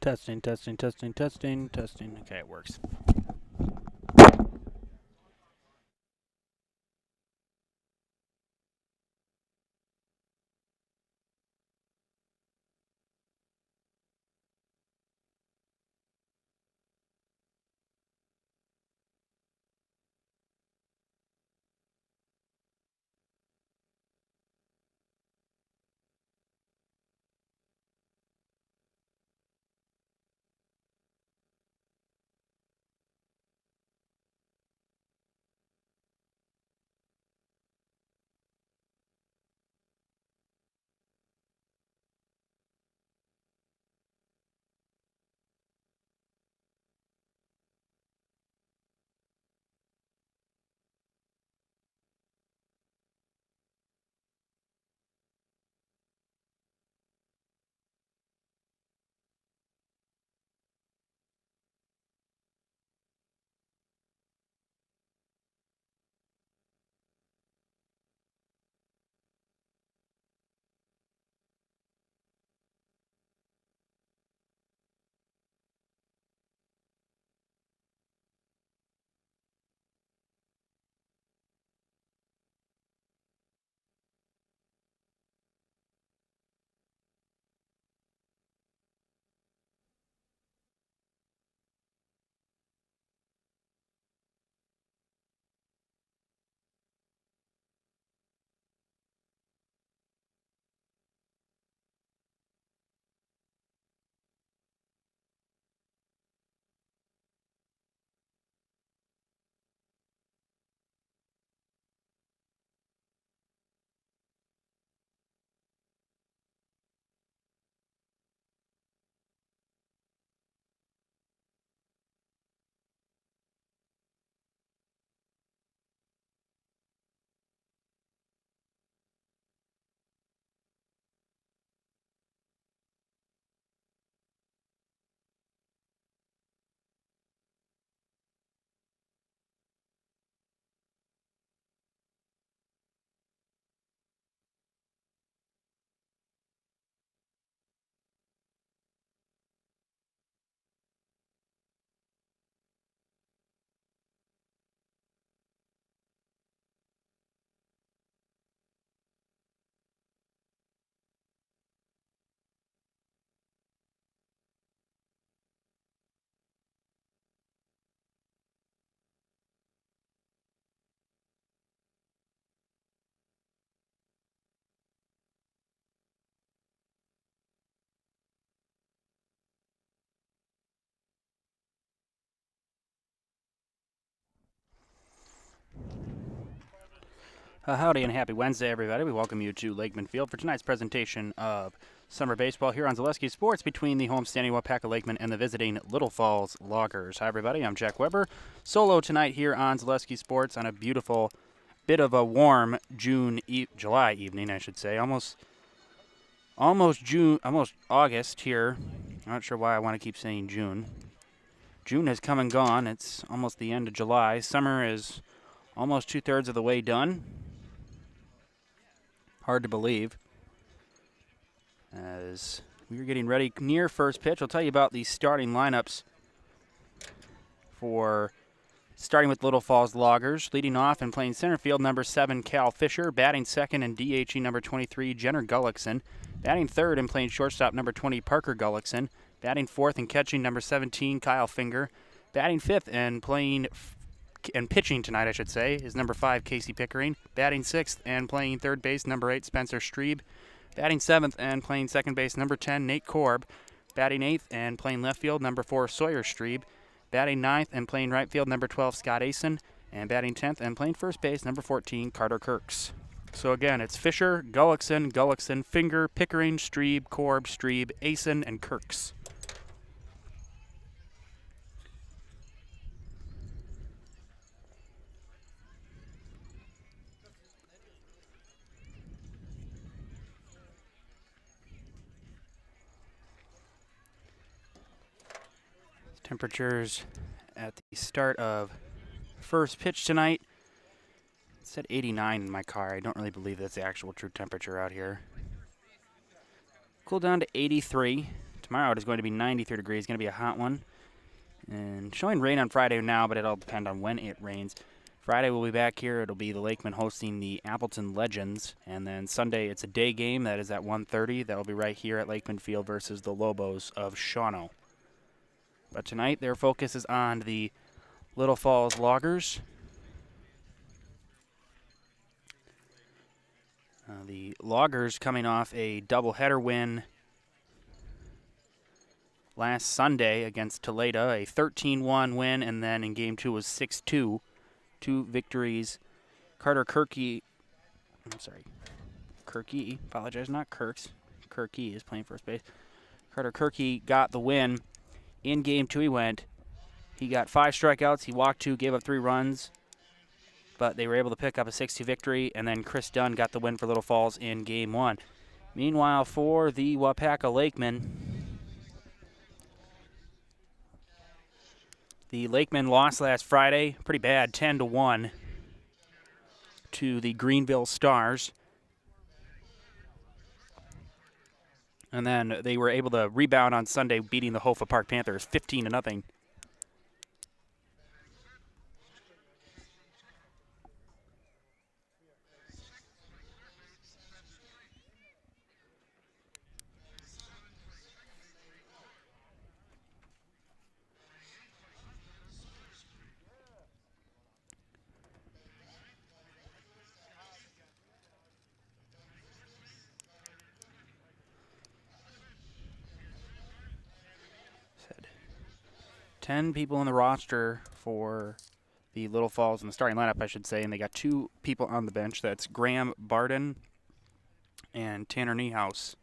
Testing, testing, testing, testing, testing. Okay, it works. Howdy and happy Wednesday, everybody. We welcome you to Lakemen Field for tonight's presentation of summer baseball here on Zaleski Sports between the homestanding Waupaca Lakemen and the visiting Little Falls Loggers. Hi, everybody. I'm Jack Weber. Solo tonight here on Zaleski Sports on a beautiful, bit of a warm July evening, I should say. Almost August here. I'm not sure why I want to keep saying June. June has come and gone. It's almost the end of July. Summer is almost 2/3 of the way done. Hard to believe. As we're getting ready near first pitch, I'll tell you about the starting lineups for starting with Little Falls Loggers. Leading off and playing center field, number 7, Cal Fisher. Batting second and DHing, number 23, Jenner Gullickson. Batting third and playing shortstop, number 20, Parker Gullickson. Batting fourth and catching, number 17, Kyle Finger. Batting fifth and pitching tonight, I should say, is number 5, Casey Pickering. Batting sixth and playing third base, number 8, Spencer Strebe. Batting seventh and playing second base, number 10, Nate Korb. Batting eighth and playing left field, number 4, Sawyer Strebe. Batting ninth and playing right field, number 12, Scott Asen. And batting 10th and playing first base, number 14, Carter Kirks. So again, it's Fisher, Gullickson, Finger, Pickering, Strebe, Korb, Strebe, Asen, and Kirks. Temperatures at the start of first pitch tonight. It said 89 in my car. I don't really believe that's the actual true temperature out here. Cool down to 83 Tomorrow it is going to be 93 degrees. Going to be a hot one. And showing rain on Friday now, but it'll depend on when it rains. Friday we'll be back here. It'll be the Lakemen hosting the Appleton Legends. And then Sunday it's a day game. That is at 1:30. That will be right here at Lakemen Field versus the Lobos of Shawano. But tonight their focus is on the Little Falls Loggers. The Loggers coming off a doubleheader win last Sunday against Toledo, a 13-1 win, and then in Game 2 was 6-2. 2 victories. Kirky, apologize, not Kirks. Kirky is playing first base. Carter Kirky got the win. In Game 2 he got 5 strikeouts, he walked 2, gave up 3 runs, but they were able to pick up a 6-2 victory, and then Chris Dunn got the win for Little Falls in Game 1. Meanwhile, for the Waupaca Lakemen, the Lakemen lost last Friday, pretty bad, 10-1 to the Greenville Stars. And then they were able to rebound on Sunday, beating the Hofa Park Panthers 15-0. Said 10 people on the roster for the Little Falls in the starting lineup, I should say, and they got 2 people on the bench. That's Graham Barden and Tanner Niehaus.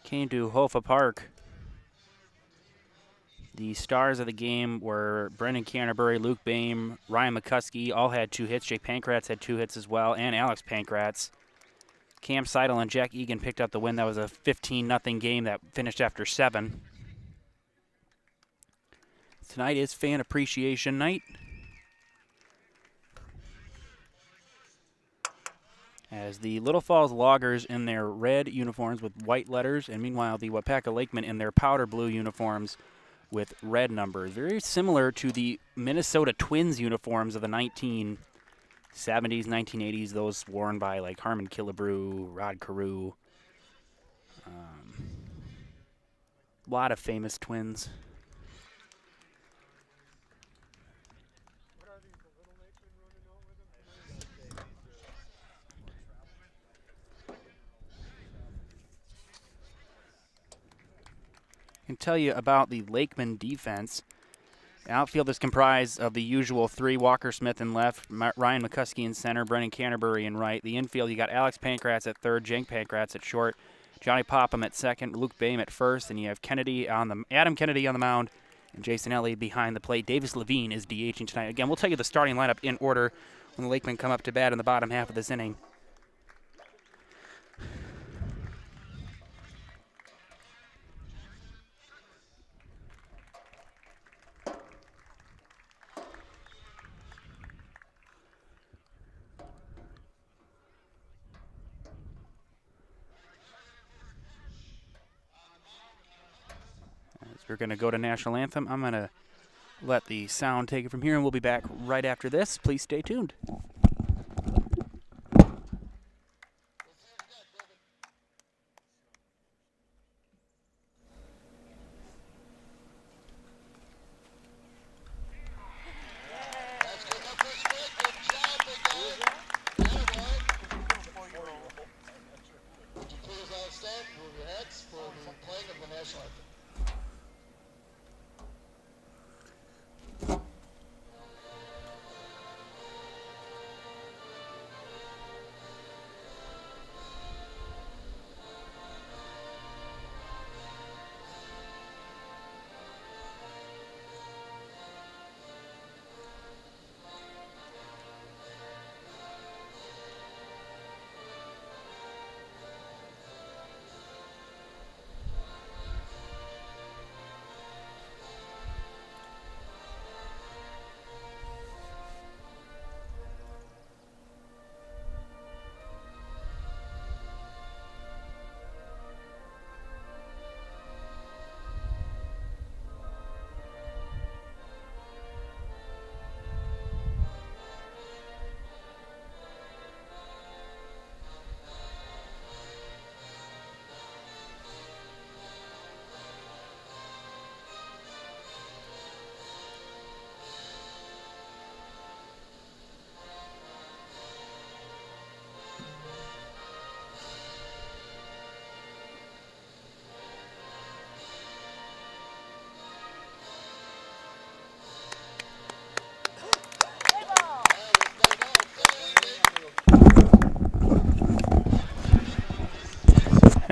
Came to Hofa Park. The stars of the game were Brendan Canterbury, Luke Boehm, Ryan McCuskey, all had 2 hits. Jake Pankratz had 2 hits as well, and Alex Pankratz. Cam Seidel and Jack Egan picked up the win. That was a 15-0 game that finished after 7. Tonight is Fan Appreciation Night, as the Little Falls Loggers in their red uniforms with white letters, and meanwhile the Waupaca Lakemen in their powder blue uniforms with red numbers. Very similar to the Minnesota Twins uniforms of the 1970s, 1980s, those worn by like Harmon Killebrew, Rod Carew. A lot of famous Twins. I can tell you about the Lakemen defense. The outfield is comprised of the usual 3, Walker Smith in left, Ryan McCuskey in center, Brendan Canterbury in right. The infield, you got Alex Pankratz at third, Jake Pankratz at short, Johnny Popham at second, Luke Boehm at first, and you have Adam Kennedy on the mound, and Jason Ellie behind the plate. Davis Levine is DHing tonight. Again, we'll tell you the starting lineup in order when the Lakemen come up to bat in the bottom half of this inning. We're going to go to National Anthem. I'm going to let the sound take it from here, and we'll be back right after this. Please stay tuned. Would you please all stand, move your heads for the playing of the National Anthem.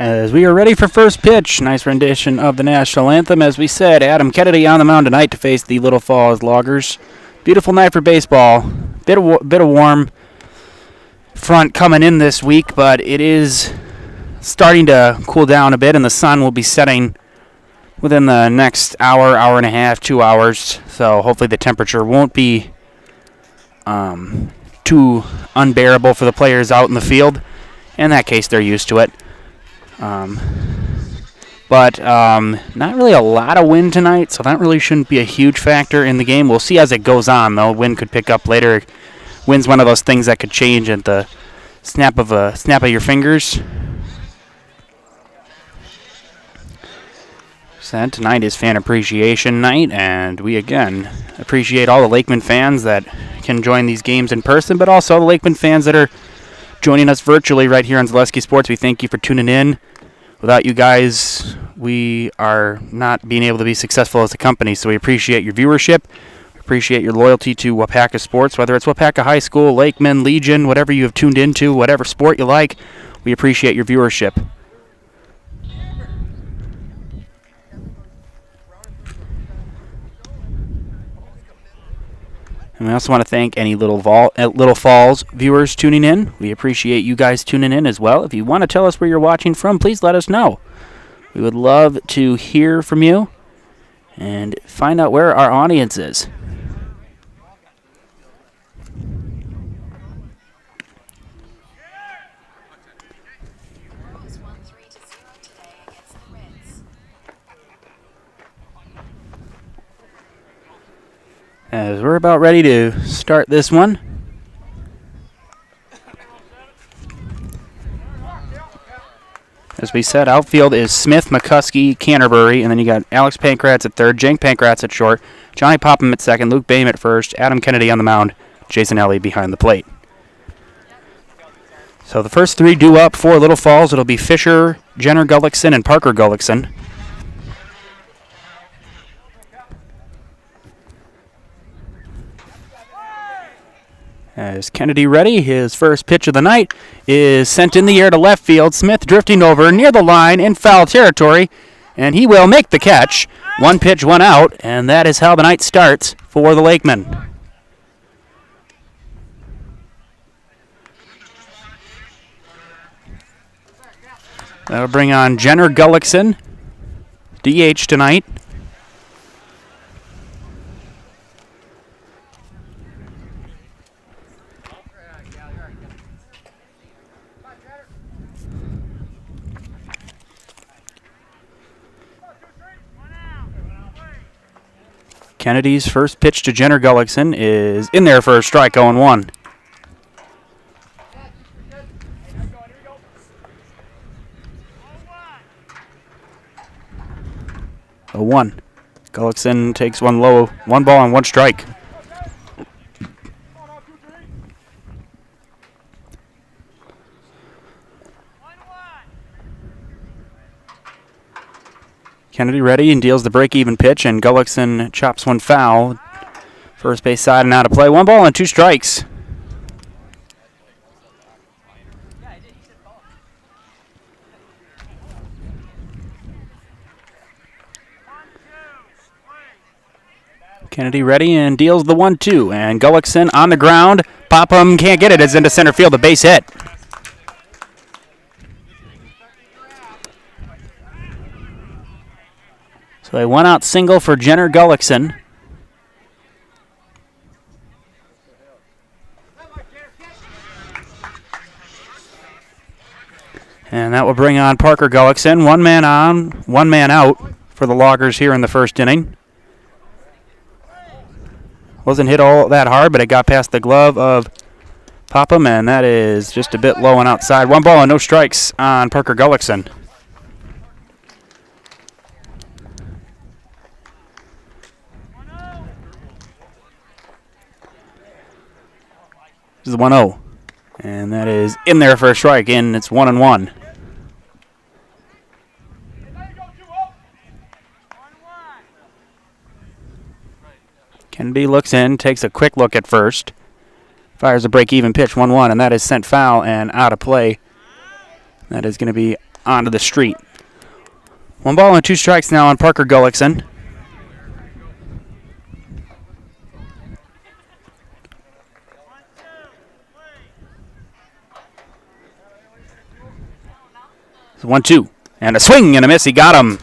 As we are ready for first pitch, nice rendition of the national anthem. As we said, Adam Kennedy on the mound tonight to face the Little Falls Loggers. Beautiful night for baseball. Bit of warm front coming in this week, but it is starting to cool down a bit, and the sun will be setting within the next hour, hour and a half, 2 hours. So hopefully the temperature won't be too unbearable for the players out in the field. In that case, they're used to it. But not really a lot of wind tonight, so that really shouldn't be a huge factor in the game. We'll see as it goes on, though. Wind could pick up later. Wind's one of those things that could change at the snap of your fingers. So tonight is Fan Appreciation Night, and we again appreciate all the Lakemen fans that can join these games in person, but also the Lakemen fans that are joining us virtually right here on Zaleski Sports. We thank you for tuning in. Without you guys, we are not being able to be successful as a company, so we appreciate your viewership. We appreciate your loyalty to Waupaca Sports, whether it's Waupaca High School, Lakemen, Legion, whatever you have tuned into, whatever sport you like, we appreciate your viewership. And we also want to thank any Little Falls viewers tuning in. We appreciate you guys tuning in as well. If you want to tell us where you're watching from, please let us know. We would love to hear from you and find out where our audience is. As we're about ready to start this one. As we said, outfield is Smith, McCuskey, Canterbury, and then you got Alex Pankratz at third, Jank Pankratz at short, Johnny Popham at second, Luke Boehm at first, Adam Kennedy on the mound, Jason Ellie behind the plate. So the first three due up for Little Falls. It'll be Fisher, Jenner Gullickson, and Parker Gullickson. As Kennedy ready, his first pitch of the night is sent in the air to left field. Smith drifting over near the line in foul territory, and he will make the catch. One pitch, one out, and that is how the night starts for the Lakemen. That'll bring on Jenner Gullickson, DH tonight. Kennedy's first pitch to Jenner Gullickson is in there for a strike, 0-1. A 1. Gullickson takes one low, 1 ball and 1 strike. Kennedy ready and deals the break-even pitch, and Gullickson chops one foul. First base side and out of play. 1 ball and 2 strikes. Kennedy ready and deals the 1-2, and Gullickson on the ground. Popham can't get it. It's into center field. A base hit. So a 1-out single for Jenner Gullickson. And that will bring on Parker Gullickson. 1 man on, 1 man out for the Loggers here in the first inning. Wasn't hit all that hard, but it got past the glove of Popham, and that is just a bit low and outside. 1 ball and no strikes on Parker Gullickson. This is the 1-0. And that is in there for a strike, and it's 1-1. Kennedy looks in, takes a quick look at first. Fires a break-even pitch, 1-1, and that is sent foul and out of play. That is going to be onto the street. 1 ball and 2 strikes now on Parker Gullickson. It's 1-2. And a swing and a miss. He got him.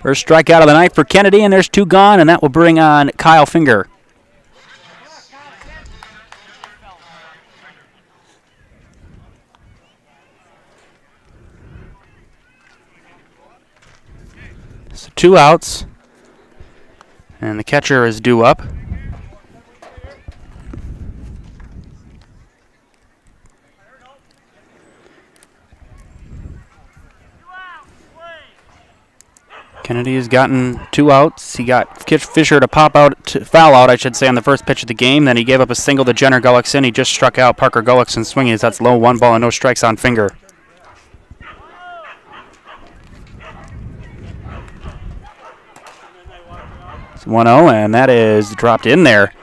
First strikeout of the night for Kennedy, and there's 2 gone, and that will bring on Kyle Finger. So 2 outs, and the catcher is due up. Kennedy has gotten 2 outs. He got Fisher to foul out, I should say, on the first pitch of the game. Then he gave up a single to Jenner Gullickson. He just struck out Parker Gullickson swinging. That's low, 1 ball and no strikes on Finger. It's 1-0, and that is dropped in there.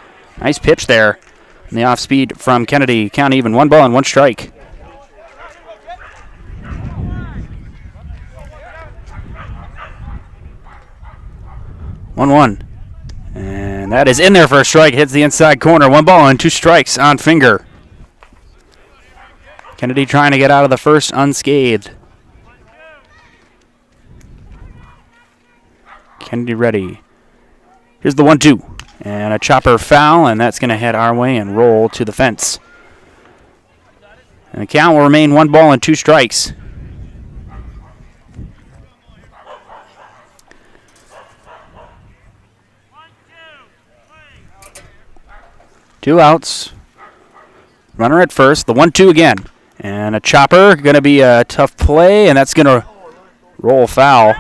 Nice pitch there. And the off speed from Kennedy. Count even, 1 ball and 1 strike. One, and that is in there for a strike. Hits the inside corner. 1 ball and 2 strikes on Finger. Kennedy trying to get out of the first unscathed. Kennedy ready. Here's the 1-2, and a chopper foul, and that's going to head our way and roll to the fence. And the count will remain 1 ball and 2 strikes. Two outs. Runner at first. The 1-2 again. And a chopper. Going to be a tough play, and that's going to roll foul.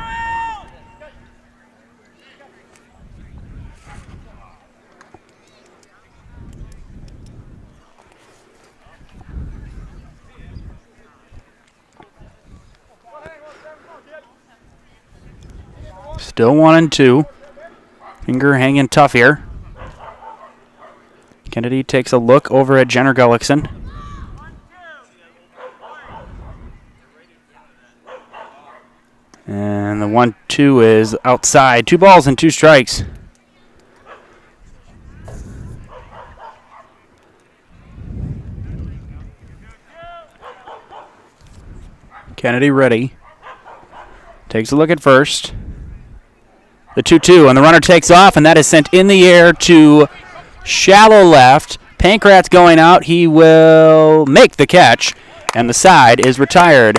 Still 1-2. Finger hanging tough here. Kennedy takes a look over at Jenner Gullickson. And the 1-2 is outside. 2 balls and 2 strikes. Kennedy ready. Takes a look at first. The 2-2, and the runner takes off, and that is sent in the air to shallow left. Pankratz going out. He will make the catch, and the side is retired.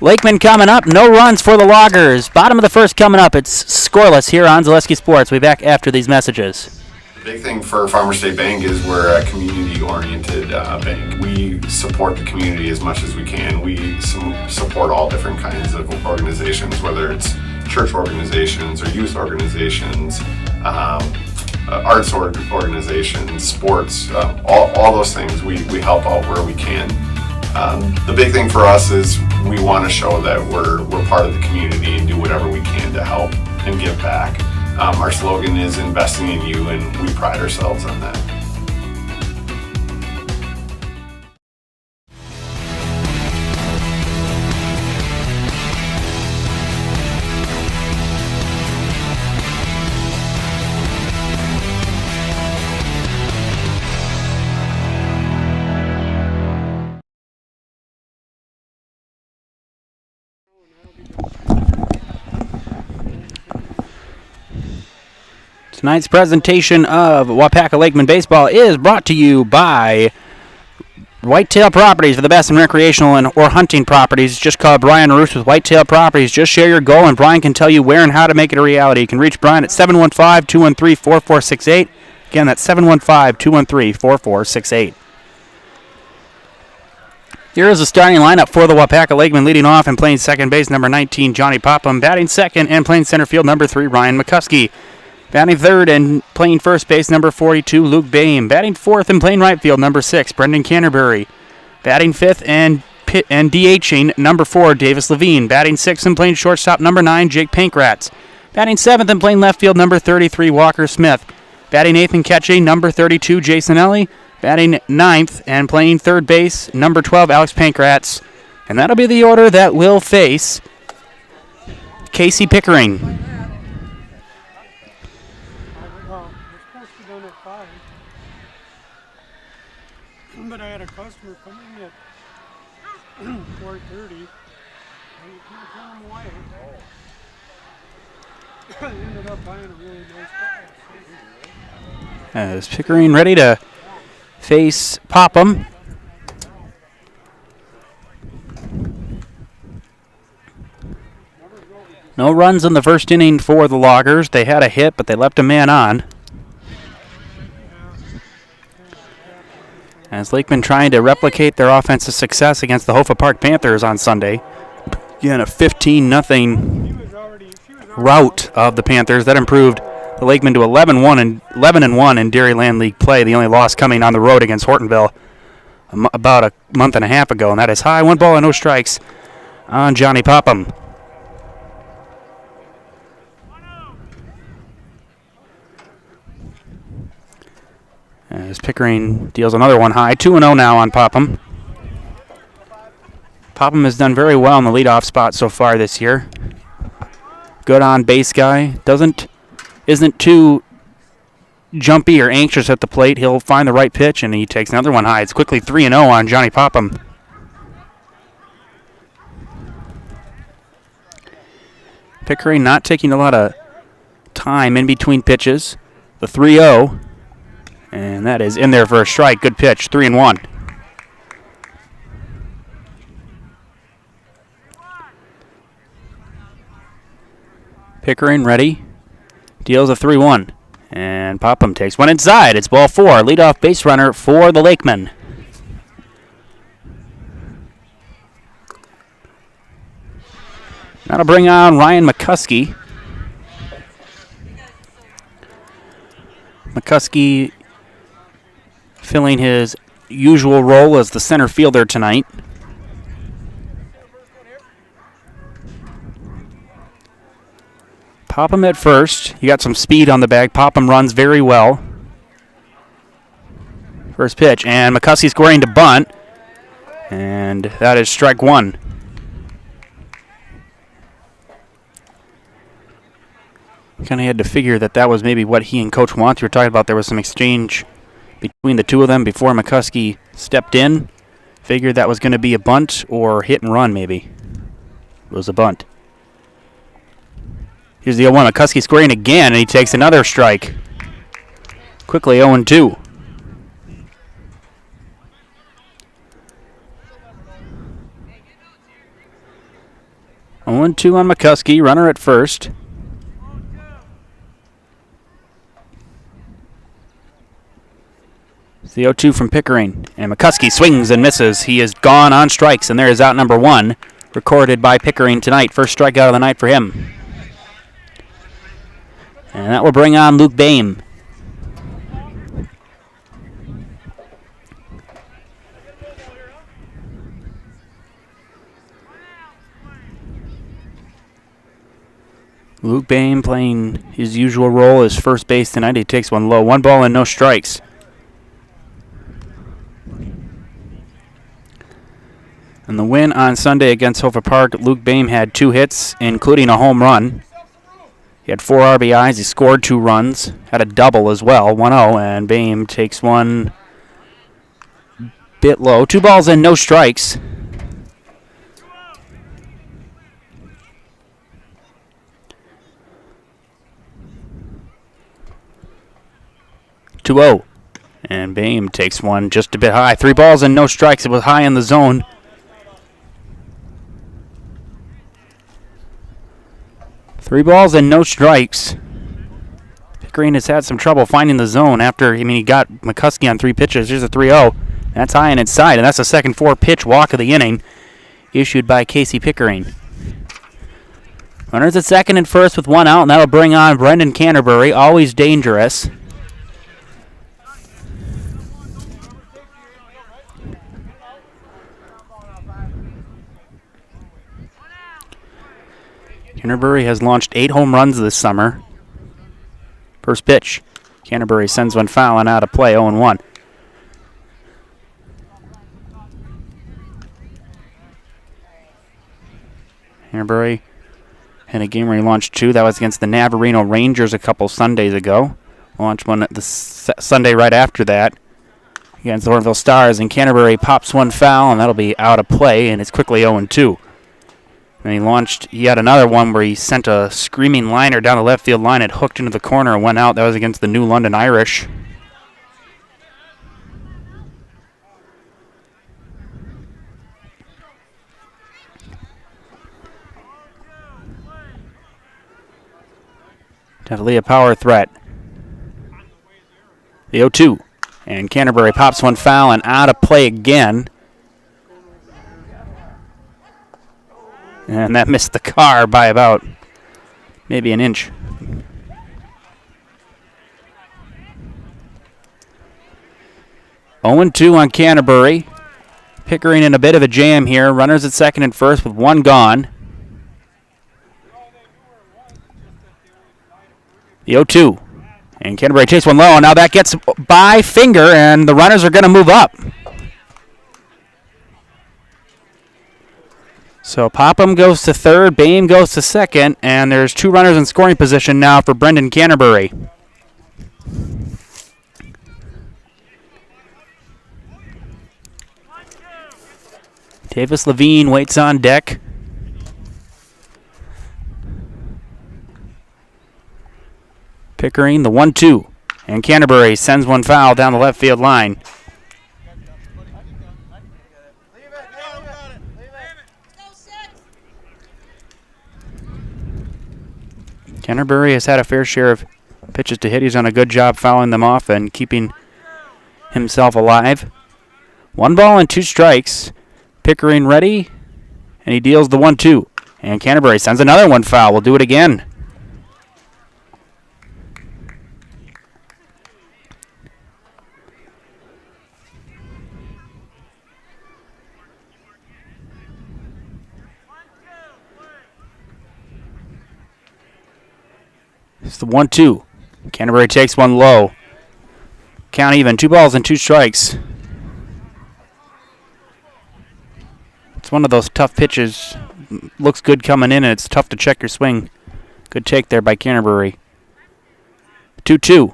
Lakemen coming up. No runs for the Loggers. Bottom of the first coming up. It's scoreless here on Zaleski Sports. We'll be back after these messages. The big thing for Farmers State Bank is we're a community-oriented bank. We support the community as much as we can. We support all different kinds of organizations, whether it's church organizations or youth organizations, arts organizations, sports, all those things. We help out where we can. The big thing for us is we want to show that we're part of the community and do whatever we can to help and give back. Our slogan is investing in you, and we pride ourselves on that. Tonight's presentation of Waupaca Lakemen Baseball is brought to you by Whitetail Properties. For the best in recreational or hunting properties, just call Brian Roos with Whitetail Properties. Just share your goal, and Brian can tell you where and how to make it a reality. You can reach Brian at 715-213-4468. Again, that's 715-213-4468. Here is the starting lineup for the Waupaca Lakemen. Leading off and playing second base, number 19, Johnny Popham. Batting second and playing center field, number 3, Ryan McCuskey. Batting third and playing first base, number 42, Luke Boehm. Batting fourth and playing right field, number 6, Brendan Canterbury. Batting fifth and DHing, number 4, Davis Levine. Batting sixth and playing shortstop, number 9, Jake Pankratz. Batting seventh and playing left field, number 33, Walker Smith. Batting eighth and catching, number 32, Jason Ellie. Batting ninth and playing third base, number 12, Alex Pankratz. And that'll be the order that will face Casey Pickering. Well, we're supposed to be done at 5. But I had a customer come in at 4:30. And he couldn't turn him away. I ended up buying a really nice car. As Pickering ready to face Popham. No runs in the first inning for the Loggers. They had a hit, but they left a man on. As Lakemen trying to replicate their offensive success against the Hofa Park Panthers on Sunday. Again, a 15-0 rout of the Panthers. That improved the Lakemen to 11-1 and 11-1 in Dairyland League play. The only loss coming on the road against Hortonville about a month and a half ago, and that is high. 1 ball and no strikes on Johnny Popham. As Pickering deals another one high. 2-0 now on Popham. Popham has done very well in the leadoff spot so far this year. Good on base guy. Isn't too jumpy or anxious at the plate. He'll find the right pitch and he takes another one high. It's quickly 3-0 on Johnny Popham. Pickering not taking a lot of time in between pitches. The 3-0. And that is in there for a strike. Good pitch. 3-1. Pickering ready. Deals a 3-1. And Popham takes one inside. It's ball 4. Leadoff base runner for the Lakemen. That'll bring on Ryan McCuskey. McCuskey filling his usual role as the center fielder tonight. Popham at first. He got some speed on the bag. Popham runs very well. First pitch, and McCuskey's going to bunt. And that is strike 1. Kind of had to figure that was maybe what he and Coach Wantz were talking about. There was some exchange between the two of them before McCuskey stepped in. Figured that was going to be a bunt or hit and run maybe. It was a bunt. Here's the 0-1. McCuskey scoring again, and he takes another strike. Quickly 0-2. On McCuskey, runner at first. It's the 0-2 from Pickering. And McCuskey swings and misses. He is gone on strikes, and there is out number 1, recorded by Pickering tonight. First strikeout of the night for him. And that will bring on Luke Boehm. Luke Boehm playing his usual role as first base tonight. He takes one low. 1 ball and no strikes. And the win on Sunday against Hofa Park, Luke Boehm had 2 hits, including a home run. He had 4 RBIs. He scored 2 runs. Had a double as well, 1-0, and Boehm takes one bit low. 2 balls and no strikes. And Boehm takes one just a bit high. 3 balls and no strikes. It was high in the zone. Three balls and no strikes. Pickering has had some trouble finding the zone after, he got McCuskey on 3 pitches. Here's a 3-0. That's high and inside, and that's the second 4-pitch walk of the inning issued by Casey Pickering. Runners at second and first with 1 out, and that'll bring on Brendan Canterbury, always dangerous. Canterbury has launched 8 home runs this summer. First pitch. Canterbury sends one foul and out of play, 0-1. Canterbury had a game where he launched 2. That was against the Navarino Rangers a couple Sundays ago. Launched one the Sunday right after that against the Orville Stars, and Canterbury pops one foul, and that'll be out of play, and it's quickly 0-2. And he had another one where he sent a screaming liner down the left field line. It hooked into the corner and went out. That was against the New London Irish. Definitely a power threat. The 0-2. And Canterbury pops one foul and out of play again. And that missed the car by about maybe an inch. Oh and 2 on Canterbury. Pickering in a bit of a jam here. Runners at second and first with one gone. The 0-2. And Canterbury takes one low, and now that gets by Finger, and the runners are going to move up. So Popham goes to third, Bain goes to second, and there's 2 runners in scoring position now for Brendan Canterbury. Davis Levine waits on deck. Pickering, the 1-2. And Canterbury sends one foul down the left field line. Canterbury has had a fair share of pitches to hit. He's done a good job fouling them off and keeping himself alive. 1 ball and 2 strikes. Pickering ready, and he deals the 1-2. And Canterbury sends another one foul. We'll do it again. It's the 1-2. Canterbury takes one low. Count even. 2 balls and 2 strikes. It's one of those tough pitches. Looks good coming in, and it's tough to check your swing. Good take there by Canterbury. 2-2.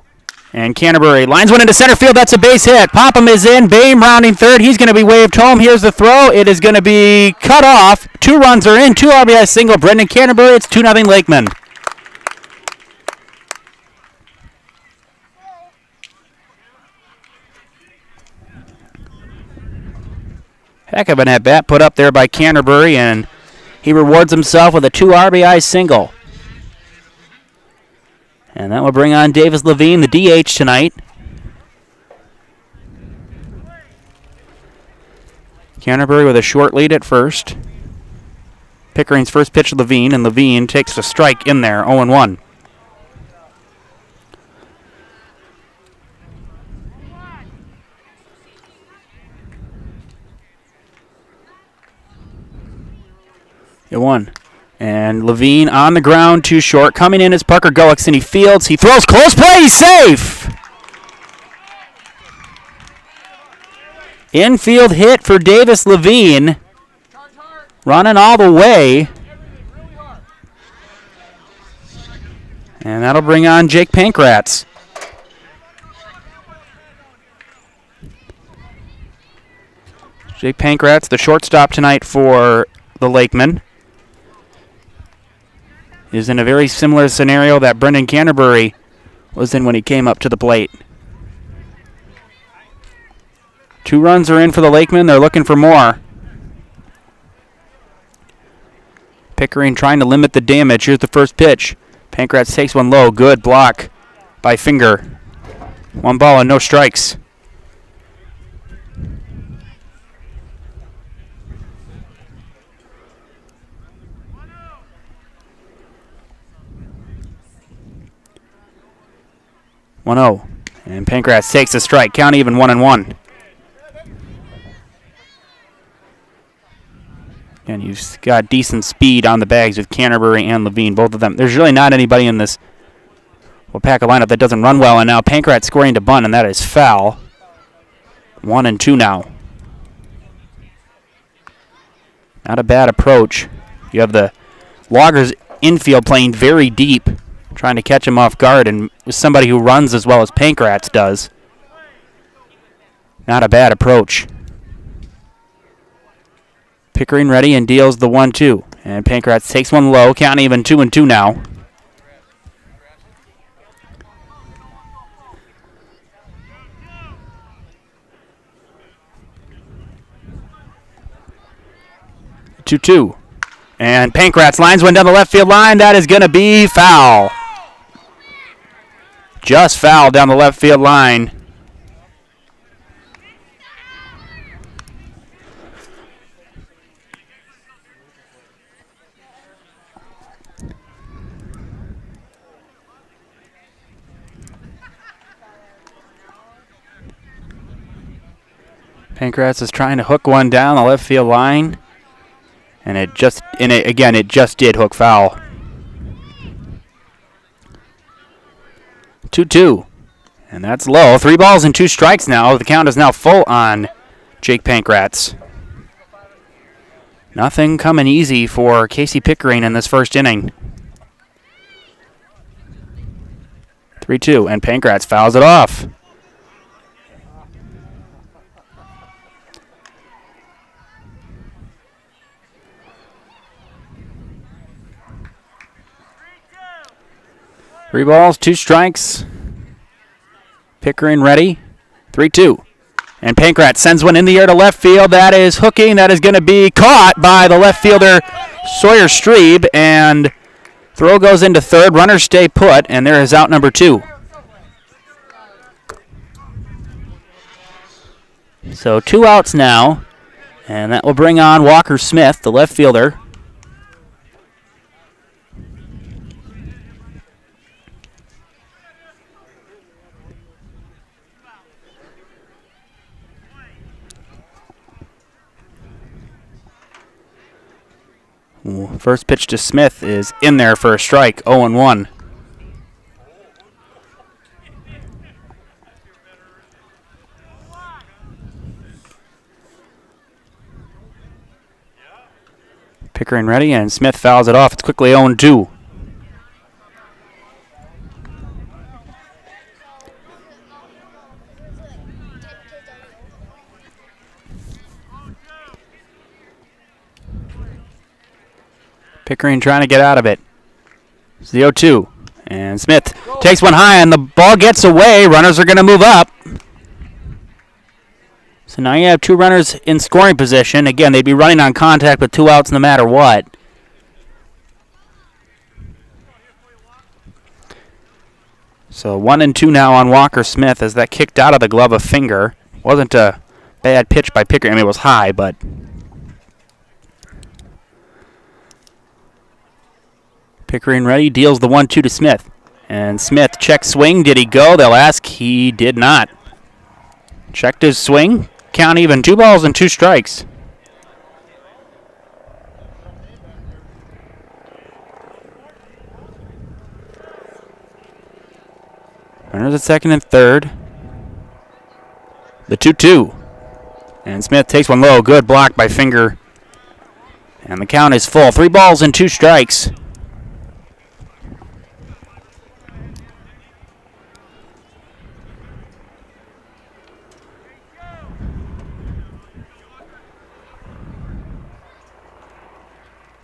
And Canterbury lines one into center field. That's a base hit. Popham is in. Bain rounding third. He's going to be waved home. Here's the throw. It is going to be cut off. 2 runs are in. 2 RBI single. Brendan Canterbury. It's 2-0 Lakemen. Heck of an at-bat put up there by Canterbury, and he rewards himself with a 2 RBI single. And that will bring on Davis Levine, the DH tonight. Canterbury with a short lead at first. Pickering's first pitch to Levine, and Levine takes a strike in there, 0-1. It won. And Levine on the ground, too short. Coming in is Parker Gullickson. He fields. He throws. Close play. He's safe. Infield hit for Davis Levine. Running all the way. And that'll bring on Jake Pankratz. Jake Pankratz, the shortstop tonight for the Lakemen, is in a very similar scenario that Brendan Canterbury was in when he came up to the plate. 2 runs are in for the Lakemen. They're looking for more. Pickering trying to limit the damage. Here's the first pitch. Pankratz takes one low. Good block by Finger. 1 ball and no strikes. And Pankratz takes a strike. Count even 1-1. And you've got decent speed on the bags with Canterbury and Levine, both of them. There's really not anybody in this Waupaca lineup that doesn't run well, and now Pankratz scoring to bunt, and that is foul. 1-2 now. Not a bad approach. You have the Loggers infield playing very deep, trying to catch him off guard, and with somebody who runs as well as Pankratz does. Not a bad approach. Pickering ready and deals the 1-2. And Pankratz takes one low, counting even 2-2 now. Two. And Pankratz lines one down the left field line. That is going to be foul. Just foul down the left field line. Pankratz is trying to hook one down the left field line. And it just did hook foul. 2-2. And that's low. 3 balls and 2 strikes now. The count is now full on Jake Pankratz. Nothing coming easy for Casey Pickering in this first inning. 3-2, and Pankratz fouls it off. Three balls, 2 strikes. Pickering ready. 3-2. And Pankratz sends one in the air to left field. That is hooking. That is going to be caught by the left fielder, Sawyer Strebe. And throw goes into third. Runners stay put. And there is out number 2. So 2 outs now. And that will bring on Walker Smith, the left fielder. First pitch to Smith is in there for a strike, 0-1. Pickering ready, and Smith fouls it off. It's quickly 0-2. Pickering trying to get out of it. It's the 0-2. And Smith takes one high, and the ball gets away. Runners are going to move up. So now you have 2 runners in scoring position. Again, they'd be running on contact with 2 outs no matter what. So 1-2 now on Walker Smith as that kicked out of the glove of finger. Wasn't a bad pitch by Pickering. I mean, it was high, but... Pickering ready, deals the 1-2 to Smith. And Smith, check swing. Did he go? They'll ask. He did not. Checked his swing. Count even. 2 balls and 2 strikes. Runners at second and third. The 2-2. And Smith takes one low. Good block by Finger. And the count is full. 3 balls and 2 strikes.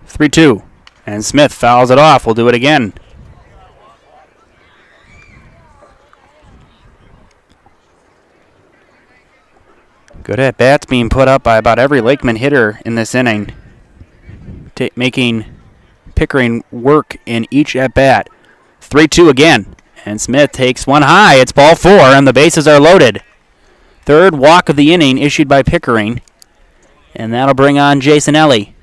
(3-2), and Smith fouls it off. We'll do it again. Good at bats being put up by about every Lakemen hitter in this inning, making Pickering work in each at bat. 3-2 again, and Smith takes one high. It's ball 4, and the bases are loaded. Third walk of the inning issued by Pickering, and that'll bring on Jason Ellie.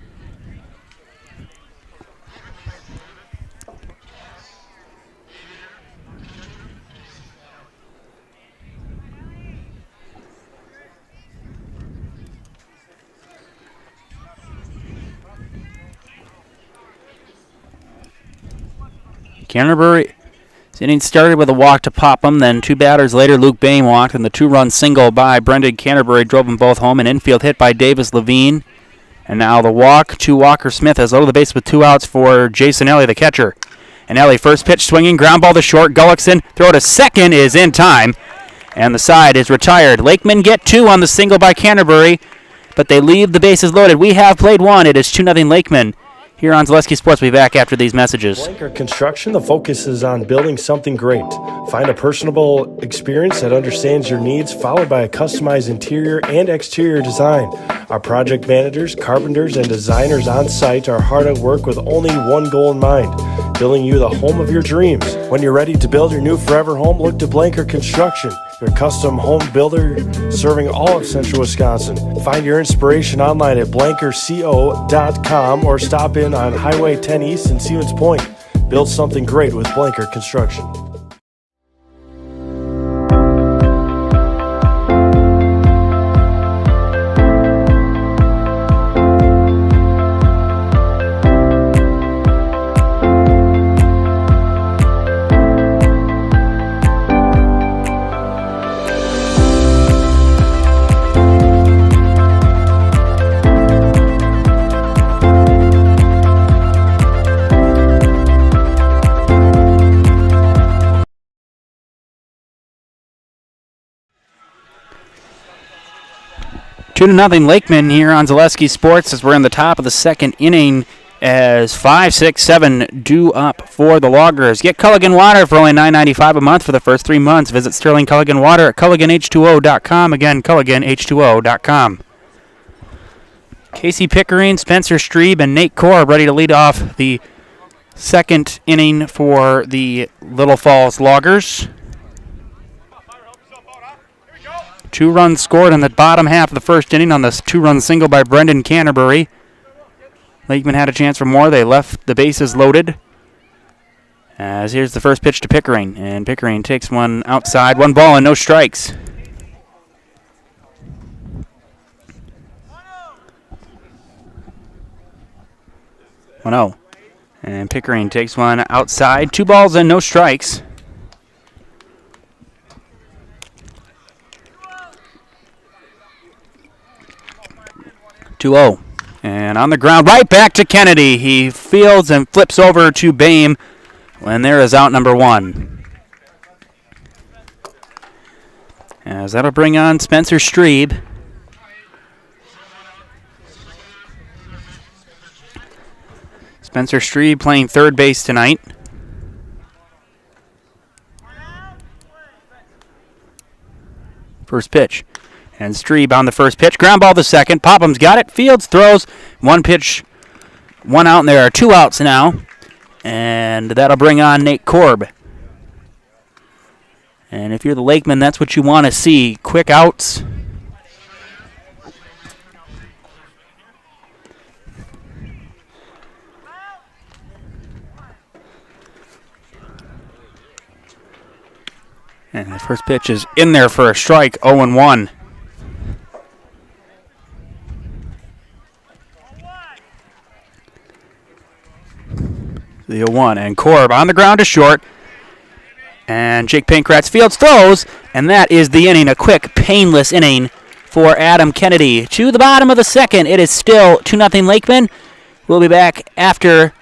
Canterbury's inning started with a walk to Popham, then 2 batters later Luke Bain walked, and the 2-run single by Brendan Canterbury drove them both home. An infield hit by Davis Levine, And now the walk to Walker Smith has loaded the base with 2 outs for Jason Ellie, the catcher. And Ellie, first pitch swinging, ground ball to short. Gullickson, throw to second is in time. And the side is retired. Lakemen get 2 on the single by Canterbury, but they leave the bases loaded. We have played 1. It is 2-0 Lakemen. Here on Zaleski Sports, we'll be back after these messages. Blanker Construction, the focus is on building something great. Find a personable experience that understands your needs, followed by a customized interior and exterior design. Our project managers, carpenters, and designers on site are hard at work with only one goal in mind: building you the home of your dreams. When you're ready to build your new forever home, look to Blanker Construction, your custom home builder serving all of central Wisconsin. Find your inspiration online at blankerco.com or stop in on Highway 10 East in Stevens Point. Build something great with Blanker Construction. Two to nothing Lakemen here on Zaleski Sports as we're in the top of the second inning as 5, 6, 7 due up for the Loggers. Get Culligan Water for only $9.95 a month for the first 3 months. Visit Sterling Culligan Water at CulliganH2O.com. Again, CulliganH2O.com. Casey Pickering, Spencer Strebe, and Nate Korb ready to lead off the second inning for the Little Falls Loggers. 2 runs scored in the bottom half of the first inning on this 2-run single by Brendan Canterbury. Lakemen had a chance for more. They left the bases loaded. As here's the first pitch to Pickering. And Pickering takes one outside. 1 ball and no strikes. Oh. And Pickering takes one outside. 2 balls and no strikes. And on the ground, right back to Kennedy. He fields and flips over to Boehm when there is out number 1. As that'll bring on Spencer Strebe. Spencer Strebe playing third base tonight. First pitch. And Strebe on the first pitch. Ground ball to second. Popham's got it. Fields throws. 1 pitch. 1 out, and there are 2 outs now. And that'll bring on Nate Korb. And if you're the Lakemen, that's what you want to see. Quick outs. And the first pitch is in there for a strike. 0-1. The 0-1, and Korb on the ground to short. And Jake Pankratz fields, throws, and that is the inning. A quick, painless inning for Adam Kennedy. To the bottom of the second, it is still 2-0 Lakemen. We'll be back after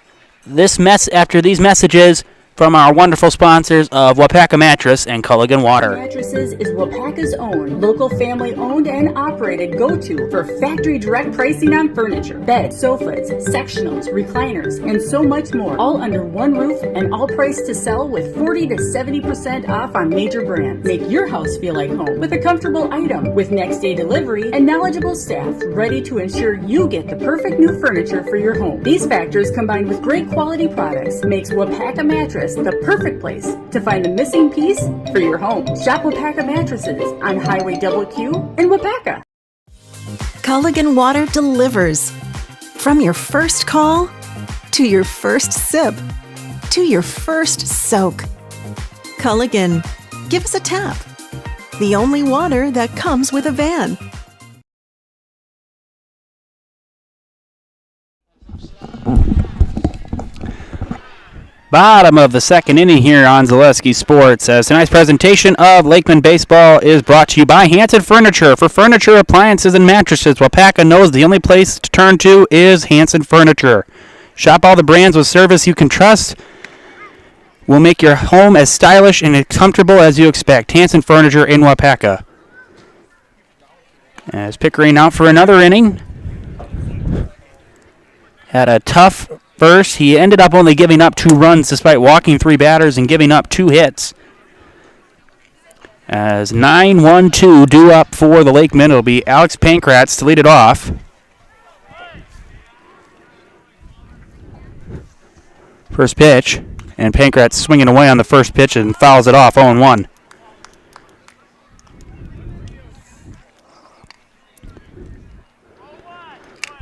these messages from our wonderful sponsors of Waupaca Mattress and Culligan Water. Mattresses is Waupaca's own, local family-owned and operated go-to for factory-direct pricing on furniture, beds, sofas, sectionals, recliners, and so much more, all under one roof and all priced to sell with 40 to 70% off on major brands. Make your house feel like home with a comfortable item with next-day delivery and knowledgeable staff ready to ensure you get the perfect new furniture for your home. These factors combined with great quality products makes Waupaca Mattress the perfect place to find the missing piece for your home. Shop Waupaca Mattresses on Highway Q in Waupaca. Culligan Water delivers. From your first call, to your first sip, to your first soak. Culligan, give us a tap. The only water that comes with a van. Bottom of the second inning here on Zaleski Sports, as tonight's presentation of Lakemen Baseball is brought to you by Hanson Furniture. For furniture, appliances, and mattresses, Waupaca knows the only place to turn to is Hanson Furniture. Shop all the brands with service you can trust. We'll make your home as stylish and as comfortable as you expect. Hanson Furniture in Waupaca. As Pickering out for another inning. Had a tough first. He ended up only giving up 2 runs despite walking 3 batters and giving up 2 hits. As 9-1-2 due up for the Lakemen, it'll be Alex Pankratz to lead it off. First pitch, and Pankratz swinging away on the first pitch and fouls it off, 0-1.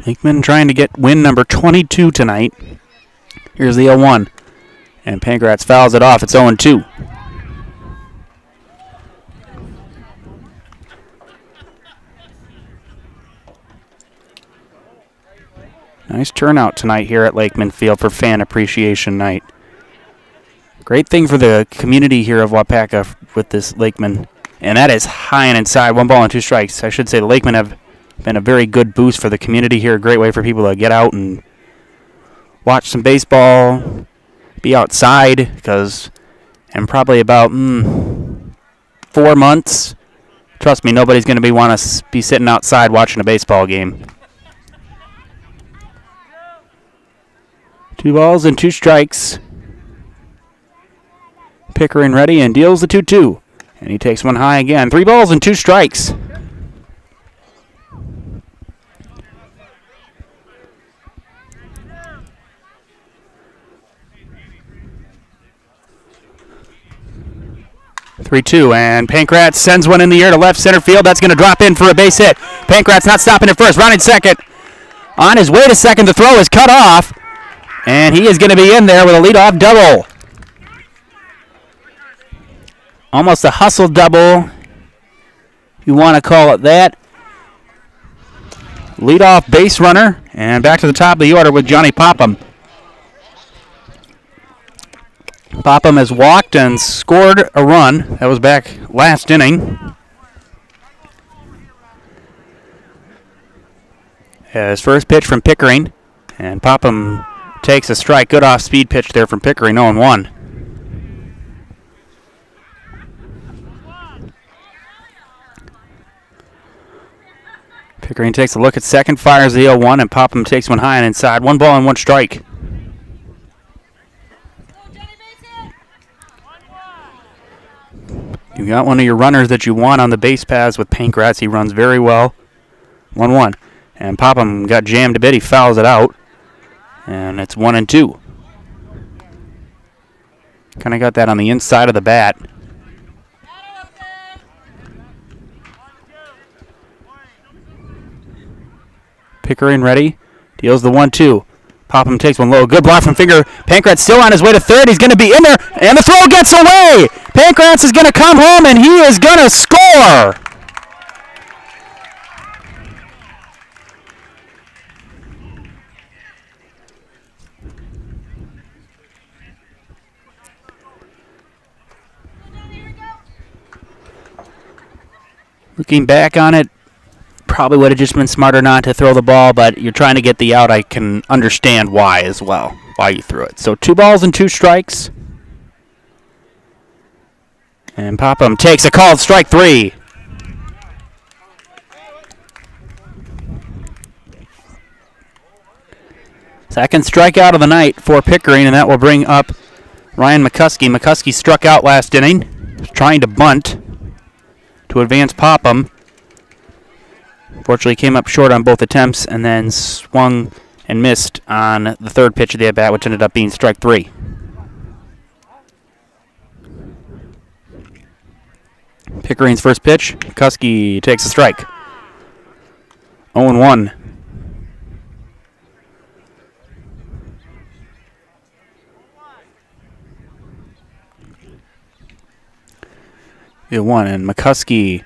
Lakemen trying to get win number 22 tonight. Here's the 0-1. And Pankratz fouls it off. It's 0-2. Nice turnout tonight here at Lakemen Field for Fan Appreciation Night. Great thing for the community here of Waupaca with this Lakemen. And that is high and inside. 1 ball and 2 strikes. I should say the Lakemen have been a very good boost for the community here. A great way for people to get out and watch some baseball, be outside, because in probably about 4 months, trust me, nobody's going to want to be sitting outside watching a baseball game. 2 balls and 2 strikes. Pickering ready and deals the 2-2. And he takes one high again. 3 balls and 2 strikes. (3-2) and Pankratz sends one in the air to left center field. That's going to drop in for a base hit. Pankratz not stopping at first, rounding second. On his way to second, the throw is cut off, and he is going to be in there with a leadoff double. Almost a hustle double, if you want to call it that. Leadoff base runner, and back to the top of the order with Johnny Popham. Popham has walked and scored a run. That was back last inning. His first pitch from Pickering, and Popham takes a strike. Good off-speed pitch there from Pickering, 0-1. Pickering takes a look at second, fires the 0-1, and Popham takes one high and inside. 1 ball and 1 strike. You got one of your runners that you want on the base paths with Pankratz. He runs very well. 1-1. And Popham got jammed a bit. He fouls it out. And it's 1-2. Kind of got that on the inside of the bat. Pickering ready. Deals the 1-2. Popham takes one low. Good block from Finger. Pankratz still on his way to third. He's going to be in there. And the throw gets away. Pankratz is going to come home, and he is going to score. Looking back on it, probably would have just been smarter not to throw the ball, but you're trying to get the out. I can understand why as well, why you threw it. So 2 balls and 2 strikes. And Popham takes a called strike 3. Second strikeout of the night for Pickering, and that will bring up Ryan McCuskey. McCuskey struck out last inning, trying to bunt to advance Popham. Fortunately, came up short on both attempts and then swung and missed on the third pitch of the at-bat, which ended up being strike 3. Pickering's first pitch. McCuskey takes a strike. 0-1. The 1, and McCuskey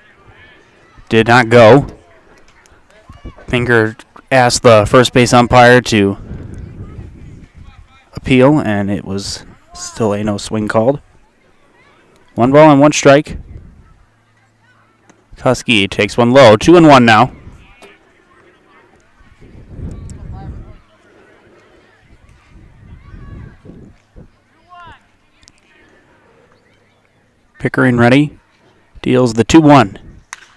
did not go. Finger asked the first base umpire to appeal, and it was Still ain't no swing called. 1 ball and 1 strike. Husky takes one low. 2-1 now. Pickering ready. Deals the 2-1.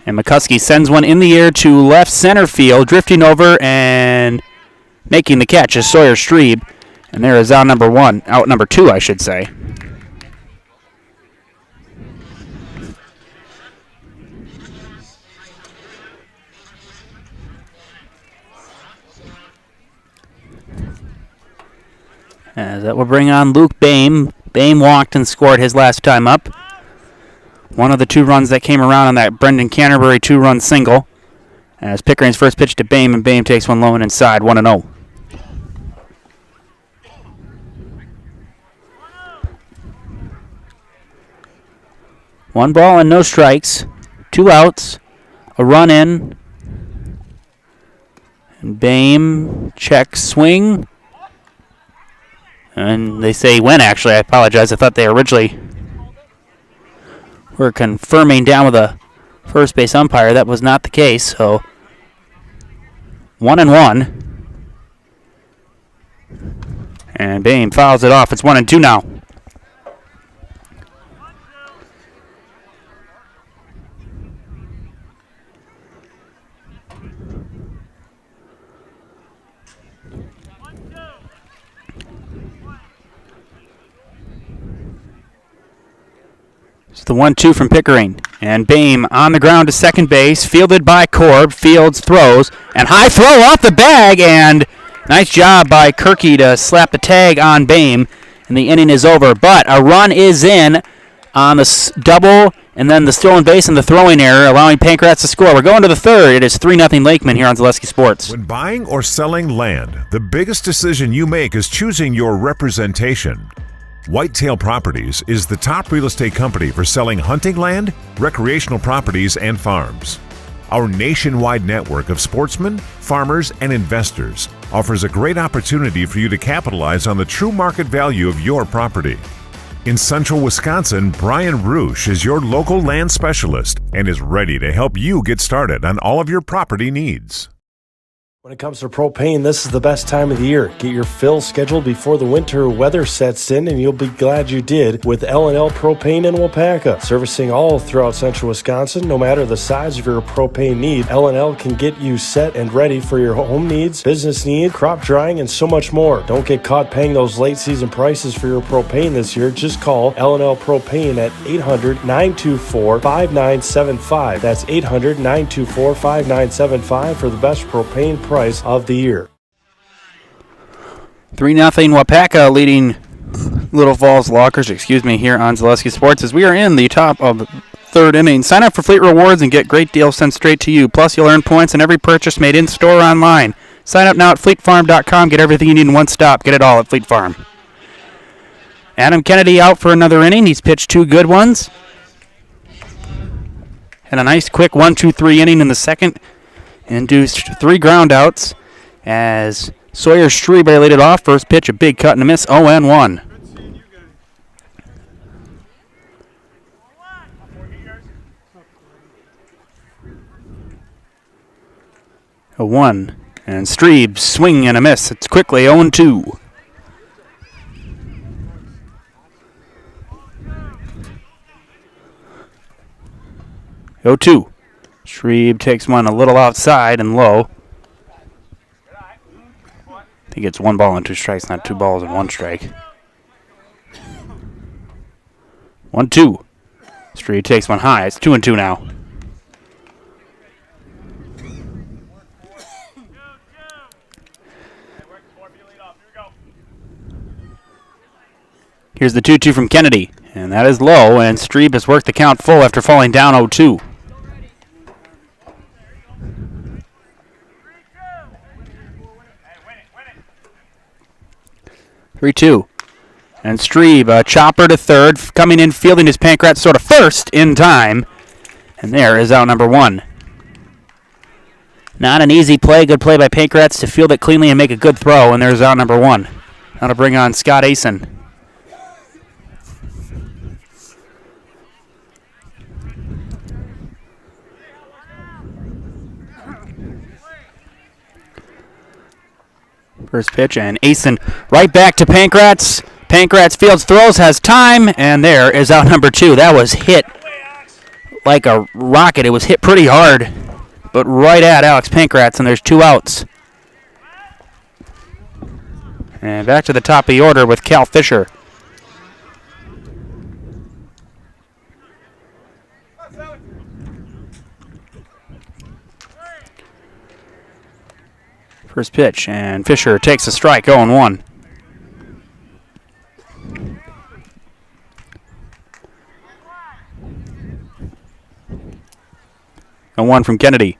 And McCuskey sends one in the air to left center field. Drifting over and making the catch is Sawyer Strebe. And there is out number 2, I should say. As that will bring on Luke Boehm. Boehm walked and scored his last time up. One of the 2 runs that came around on that Brendan Canterbury 2-run single. As Pickering's first pitch to Boehm, and Boehm takes one low and inside, 1-0. One ball and no strikes. 2 outs. A run in. And Boehm checks swing. And they say when, actually. I apologize. I thought they originally were confirming down with a first base umpire. That was not the case. So 1-1. And Boehm fouls it off. It's 1-2 now. It's the 1-2 from Pickering. And Boehm on the ground to second base, fielded by Korb. Fields throws, and high throw off the bag, and nice job by Kirky to slap the tag on Boehm, and the inning is over. But a run is in on the double, and then the stolen base and the throwing error, allowing Pancrats to score. We're going to the third. It is 3-0 Lakemen here on Zaleski Sports. When buying or selling land, the biggest decision you make is choosing your representation. Whitetail Properties is the top real estate company for selling hunting land, recreational properties, and farms. Our nationwide network of sportsmen, farmers, and investors offers a great opportunity for you to capitalize on the true market value of your property. In central Wisconsin, Brian Roosh is your local land specialist and is ready to help you get started on all of your property needs. When it comes to propane, this is the best time of the year. Get your fill scheduled before the winter weather sets in, and you'll be glad you did with L&L Propane in Waupaca. Servicing all throughout central Wisconsin, no matter the size of your propane need, L&L can get you set and ready for your home needs, business needs, crop drying, and so much more. Don't get caught paying those late season prices for your propane this year. Just call L&L Propane at 800-924-5975. That's 800-924-5975 for the best propane price of the year. 3-0 Waupaca leading Little Falls Lockers, here on Zaleski Sports as we are in the top of the third inning. Sign up for Fleet Rewards and get great deals sent straight to you. Plus, you'll earn points on every purchase made in-store or online. Sign up now at fleetfarm.com. Get everything you need in one stop. Get it all at Fleet Farm. Adam Kennedy out for another inning. He's pitched 2 good ones. And a nice quick 1-2-3 inning in the second. Induced 3 ground outs as Sawyer Strebe laid it off. First pitch, a big cut and a miss, 0-1. A 1. And Strebe swing and a miss. It's quickly 0-2. Strebe takes one a little outside and low. I think it's 1 ball and 2 strikes, not 2 balls and 1 strike. 1-2. Strebe takes one high. It's 2-2 now. Here's the 2-2 from Kennedy, and that is low, and Strebe has worked the count full after falling down 0-2. 3-2. And Strebe, a chopper to third, coming in, fielding his Pancrats sort of first in time. And there is out number 1. Not an easy play. Good play by Pancrats to field it cleanly and make a good throw. And there's out number 1. Now to bring on Scott Asen. First pitch, and Asen right back to Pankratz. Pankratz fields, throws, has time, and there is out number 2. That was hit like a rocket. It was hit pretty hard, but right at Alex Pankratz, and there's 2 outs. And back to the top of the order with Cal Fisher. First pitch, and Fisher takes a strike, 0-1. A 1 from Kennedy.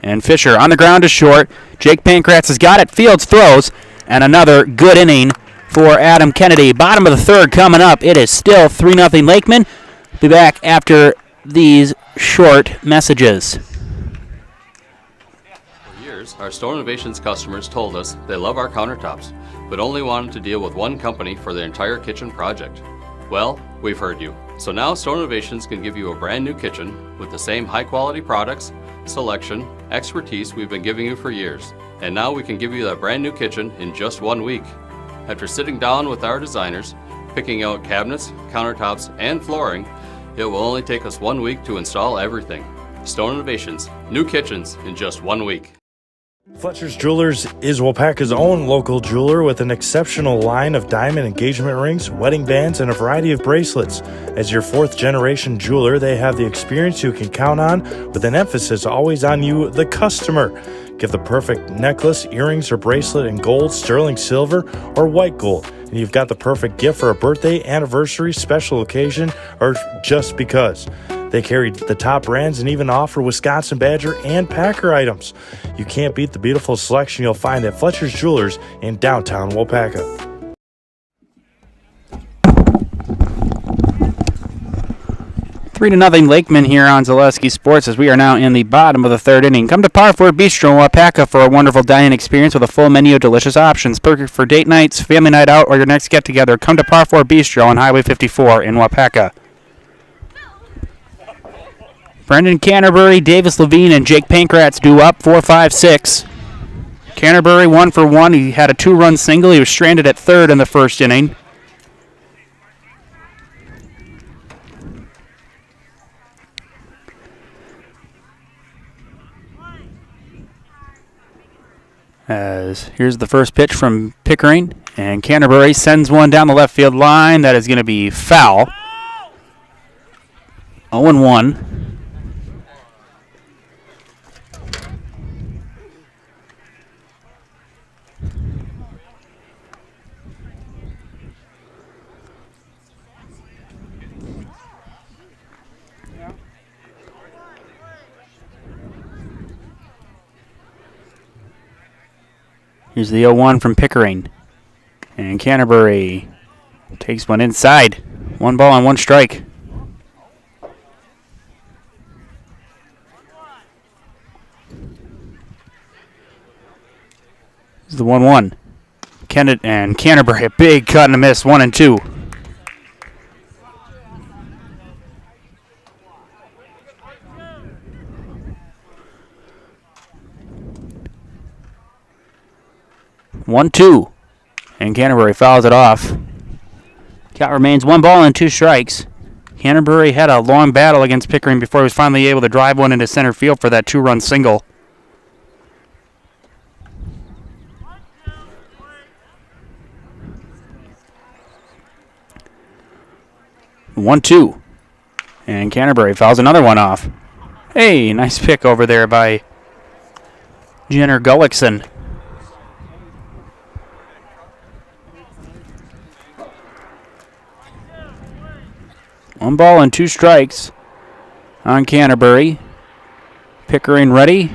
And Fisher on the ground to short. Jake Pankratz has got it. Fields throws. And another good inning for Adam Kennedy. Bottom of the 3rd coming up. It is still 3-0 Lakemen. Be back after these short messages. For years, our Store Innovations customers told us they love our countertops, but only wanted to deal with one company for their entire kitchen project. Well, we've heard you. So now Store Innovations can give you a brand new kitchen with the same high quality products, selection, expertise we've been giving you for years. And now we can give you that brand new kitchen in just 1 week. After sitting down with our designers, picking out cabinets, countertops, and flooring, it will only take us 1 week to install everything. Store Innovations, new kitchens in just 1 week. Fletcher's Jewelers is Waupaca's own local jeweler with an exceptional line of diamond engagement rings, wedding bands, and a variety of bracelets. As your 4th-generation jeweler, they have the experience you can count on, with an emphasis always on you, the customer. Get the perfect necklace, earrings, or bracelet in gold, sterling silver, or white gold. And you've got the perfect gift for a birthday, anniversary, special occasion, or just because. They carry the top brands and even offer Wisconsin Badger and Packer items. You can't beat the beautiful selection you'll find at Fletcher's Jewelers in downtown Waupaca. 3-0 Lakemen here on Zaleski Sports as we are now in the bottom of the 3rd inning. Come to Par 4 Bistro in Waupaca for a wonderful dining experience with a full menu of delicious options. Perfect for date nights, family night out, or your next get-together. Come to Par 4 Bistro on Highway 54 in Waupaca. Brendan Canterbury, Davis Levine, and Jake Pankratz due up 4-5-6. Canterbury 1 for 1. He had a 2-run single. He was stranded at 3rd in the 1st inning. As here's the first pitch from Pickering, and Canterbury sends one down the left field line. That is going to be foul. 0-1. Here's the 0-1 from Pickering. And Canterbury takes one inside. 1 ball and 1 strike. This is the 1-1. Kennett and Canterbury, a big cut and a miss, 1-2. One-two, and Canterbury fouls it off. Count remains 1 ball and 2 strikes. Canterbury had a long battle against Pickering before he was finally able to drive one into center field for that 2-run single. One-two, and Canterbury fouls another one off. Hey, nice pick over there by Jenner Gullickson. One ball and 2 strikes on Canterbury. Pickering ready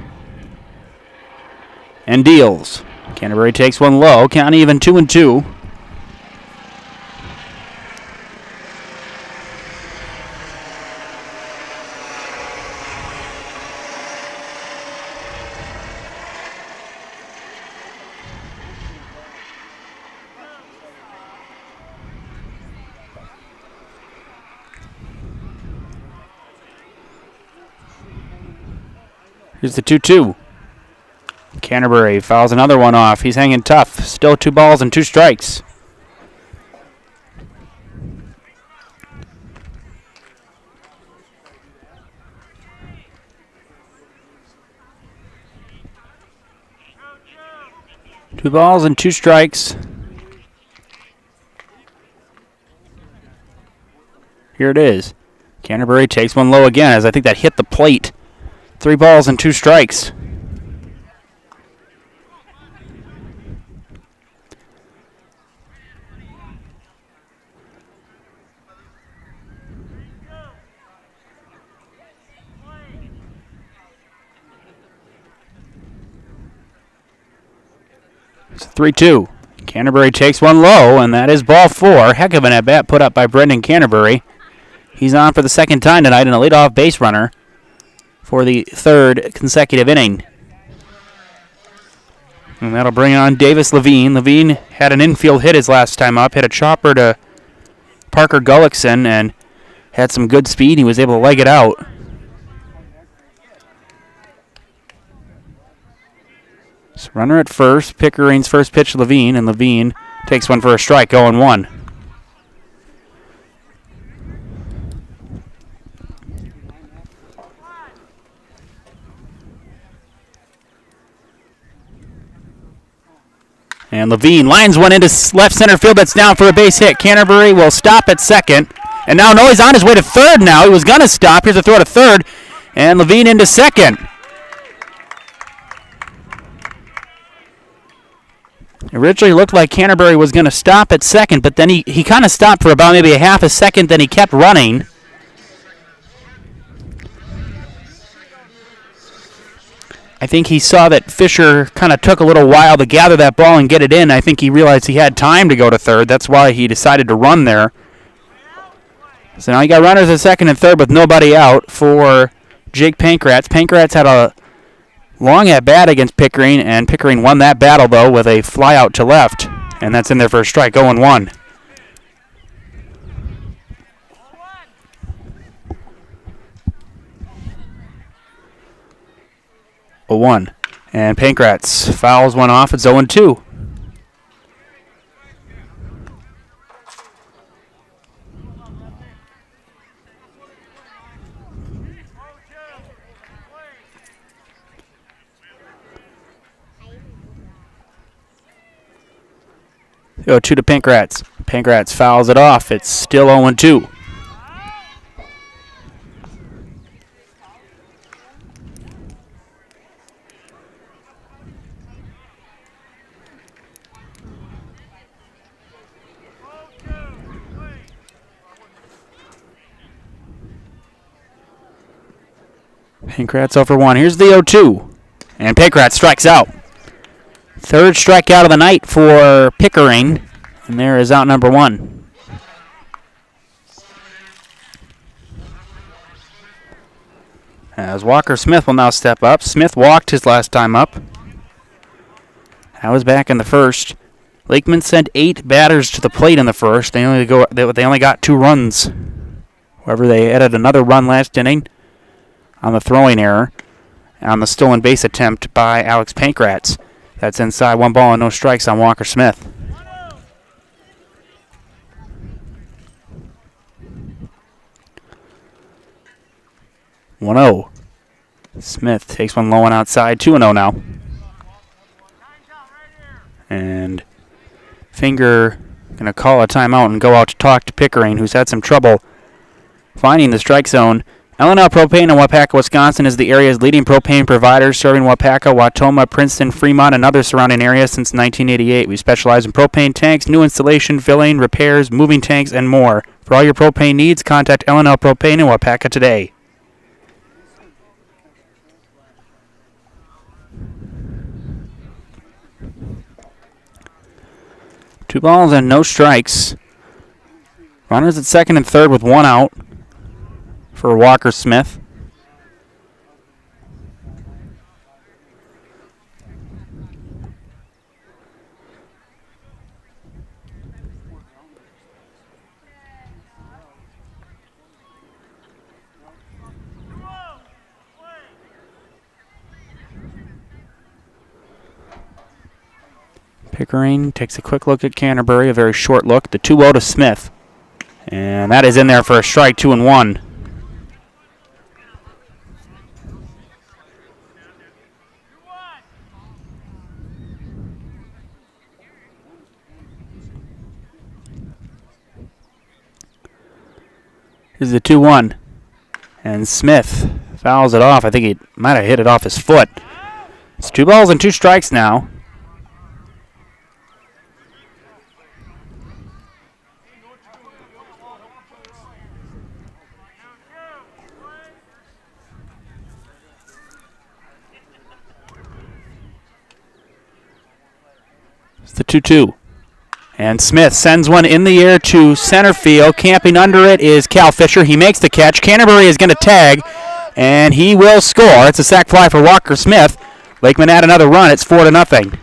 and deals. Canterbury takes one low. Count even 2-2. Here's the 2-2. Canterbury fouls another one off. He's hanging tough. Still 2 balls and 2 strikes. Two balls and 2 strikes. Here it is. Canterbury takes one low again, as I think that hit the plate. 3 balls and 2 strikes. It's 3-2. Canterbury takes one low, and that is ball 4. Heck of an at-bat put up by Brendan Canterbury. He's on for the second time tonight in a leadoff base runner for the 3rd consecutive inning. And that'll bring on Davis Levine. Levine had an infield hit his last time up, hit a chopper to Parker Gullickson, and had some good speed. He was able to leg it out. So runner at first. Pickering's first pitch to Levine, and Levine takes one for a strike, 0-1. And Levine lines one into left center field. That's down for a base hit. Canterbury will stop at second. And now, no, he's on his way to third now. He was going to stop. Here's a throw to third. And Levine into second. Originally looked like Canterbury was going to stop at second, but then he kind of stopped for about maybe a half a second, then he kept running. I think he saw that Fisher kind of took a little while to gather that ball and get it in. I think he realized he had time to go to third. That's why he decided to run there. So now you got runners at second and third with nobody out for Jake Pankratz. Pankratz had a long at bat against Pickering, and Pickering won that battle, though, with a fly out to left. And that's in there for a strike, 0-1. And Pankratz fouls one off. It's 0-2. Go 2 to Pankratz. Pankratz fouls it off. It's still 0-2. Pankratz 0 for 1. Here's the 0-2. And Pankratz strikes out. Third strikeout of the night for Pickering. And there is out number 1. As Walker Smith will now step up. Smith walked his last time up. That was back in the first. Lakemen sent 8 batters to the plate in the first. They only got 2 runs. However, they added another run last inning on the throwing error, on the stolen base attempt by Alex Pankratz. That's inside, 1 ball and no strikes on Walker Smith. One-0. Smith takes one low and outside, 2-0 now. And Finger going to call a timeout and go out to talk to Pickering, who's had some trouble finding the strike zone. L&L Propane in Waupaca, Wisconsin is the area's leading propane provider, serving Waupaca, Wautoma, Princeton, Fremont, and other surrounding areas since 1988. We specialize in propane tanks, new installation, filling, repairs, moving tanks, and more. For all your propane needs, contact L&L Propane in Waupaca today. Two balls and no strikes. Runners at second and third with 1 out for Walker Smith. Pickering takes a quick look at Canterbury, a very short look. The 2-0 to Smith. And that is in there for a strike, 2-1. Here's the 2-1. And Smith fouls it off. I think he might have hit it off his foot. It's 2 balls and 2 strikes now. It's the 2-2. And Smith sends one in the air to center field. Camping under it is Cal Fisher. He makes the catch. Canterbury is going to tag, and he will score. It's a sac fly for Walker Smith. Lakemen add another run. It's 4-0.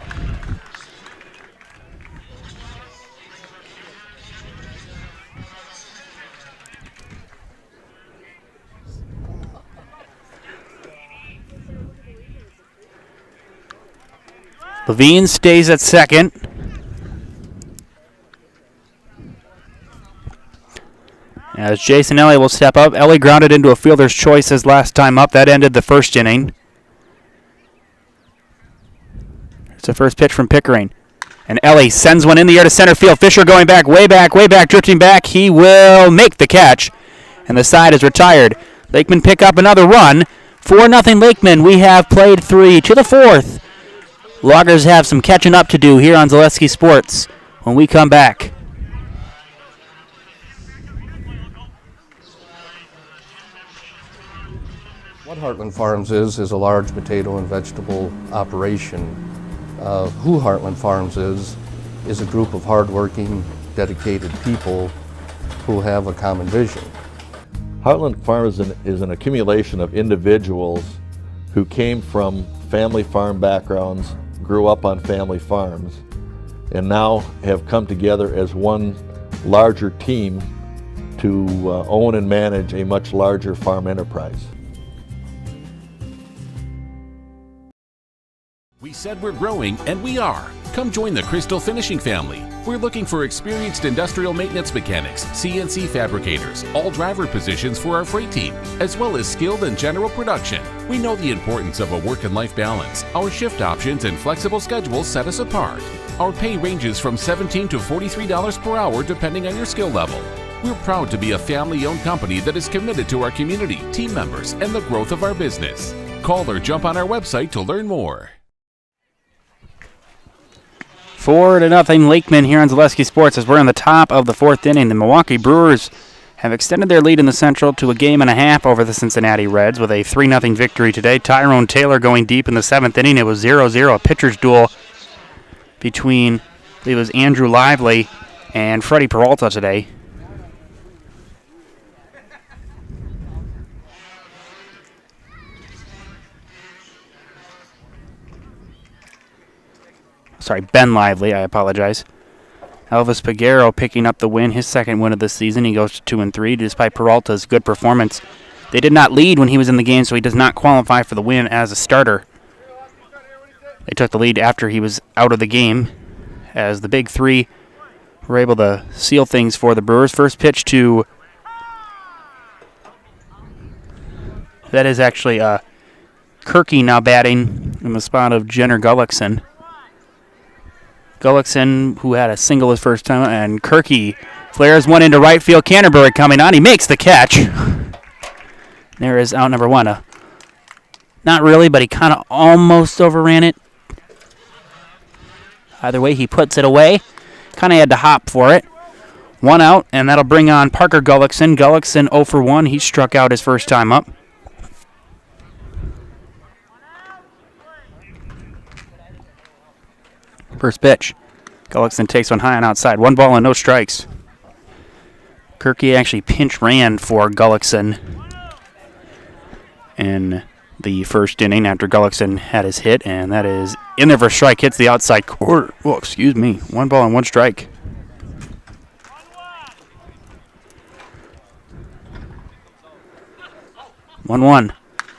Levine stays at second. As Jason Ellie will step up. Ellie grounded into a fielder's choice his last time up. That ended the first inning. It's the first pitch from Pickering. And Ellie sends one in the air to center field. Fisher going back, way back, drifting back. He will make the catch. And the side is retired. Lakemen pick up another run. 4-0 Lakemen. We have played 3 to the 4th. Loggers have some catching up to do here on Zaleski Sports when we come back. What Heartland Farms is a large potato and vegetable operation. Who Heartland Farms is a group of hardworking, dedicated people who have a common vision. Heartland Farms is an accumulation of individuals who came from family farm backgrounds, grew up on family farms, and now have come together as one larger team to own and manage a much larger farm enterprise. We said we're growing, and we are. Come join the Crystal Finishing family. We're looking for experienced industrial maintenance mechanics, CNC fabricators, all driver positions for our freight team, as well as skilled and general production. We know the importance of a work and life balance. Our shift options and flexible schedules set us apart. Our pay ranges from $17 to $43 per hour depending on your skill level. We're proud to be a family-owned company that is committed to our community, team members, and the growth of our business. Call or jump on our website to learn more. 4-0 Lakemen here on Zaleski Sports as we're in the top of the 4th inning. The Milwaukee Brewers have extended their lead in the Central to a game and a half over the Cincinnati Reds with a 3-0 victory today. Tyrone Taylor going deep in the 7th inning. It was 0-0, a pitcher's duel between, I believe it was Andrew Lively and Freddie Peralta today. Sorry, Ben Lively, I apologize. Elvis Peguero picking up the win, his second win of the season. He goes to 2-3 despite Peralta's good performance. They did not lead when he was in the game, so he does not qualify for the win as a starter. They took the lead after he was out of the game as the big three were able to seal things for the Brewers. First pitch to... That is actually Kirky now batting in the spot of Jenner Gullickson. Gullickson, who had a single his first time, and Kirky flares one into right field. Canterbury coming on. He makes the catch. There is out number 1. Not really, but he kind of almost overran it. Either way, he puts it away. Kind of had to hop for it. 1 out, and that'll bring on Parker Gullickson. Gullickson 0 for 1. He struck out his first time up. First pitch. Gullickson takes one high and outside. 1 ball and no strikes. Kirky actually pinch ran for Gullickson in the first inning after Gullickson had his hit, and that is in there for a strike. Hits the outside corner. Oh, excuse me. 1 ball and 1 strike. One.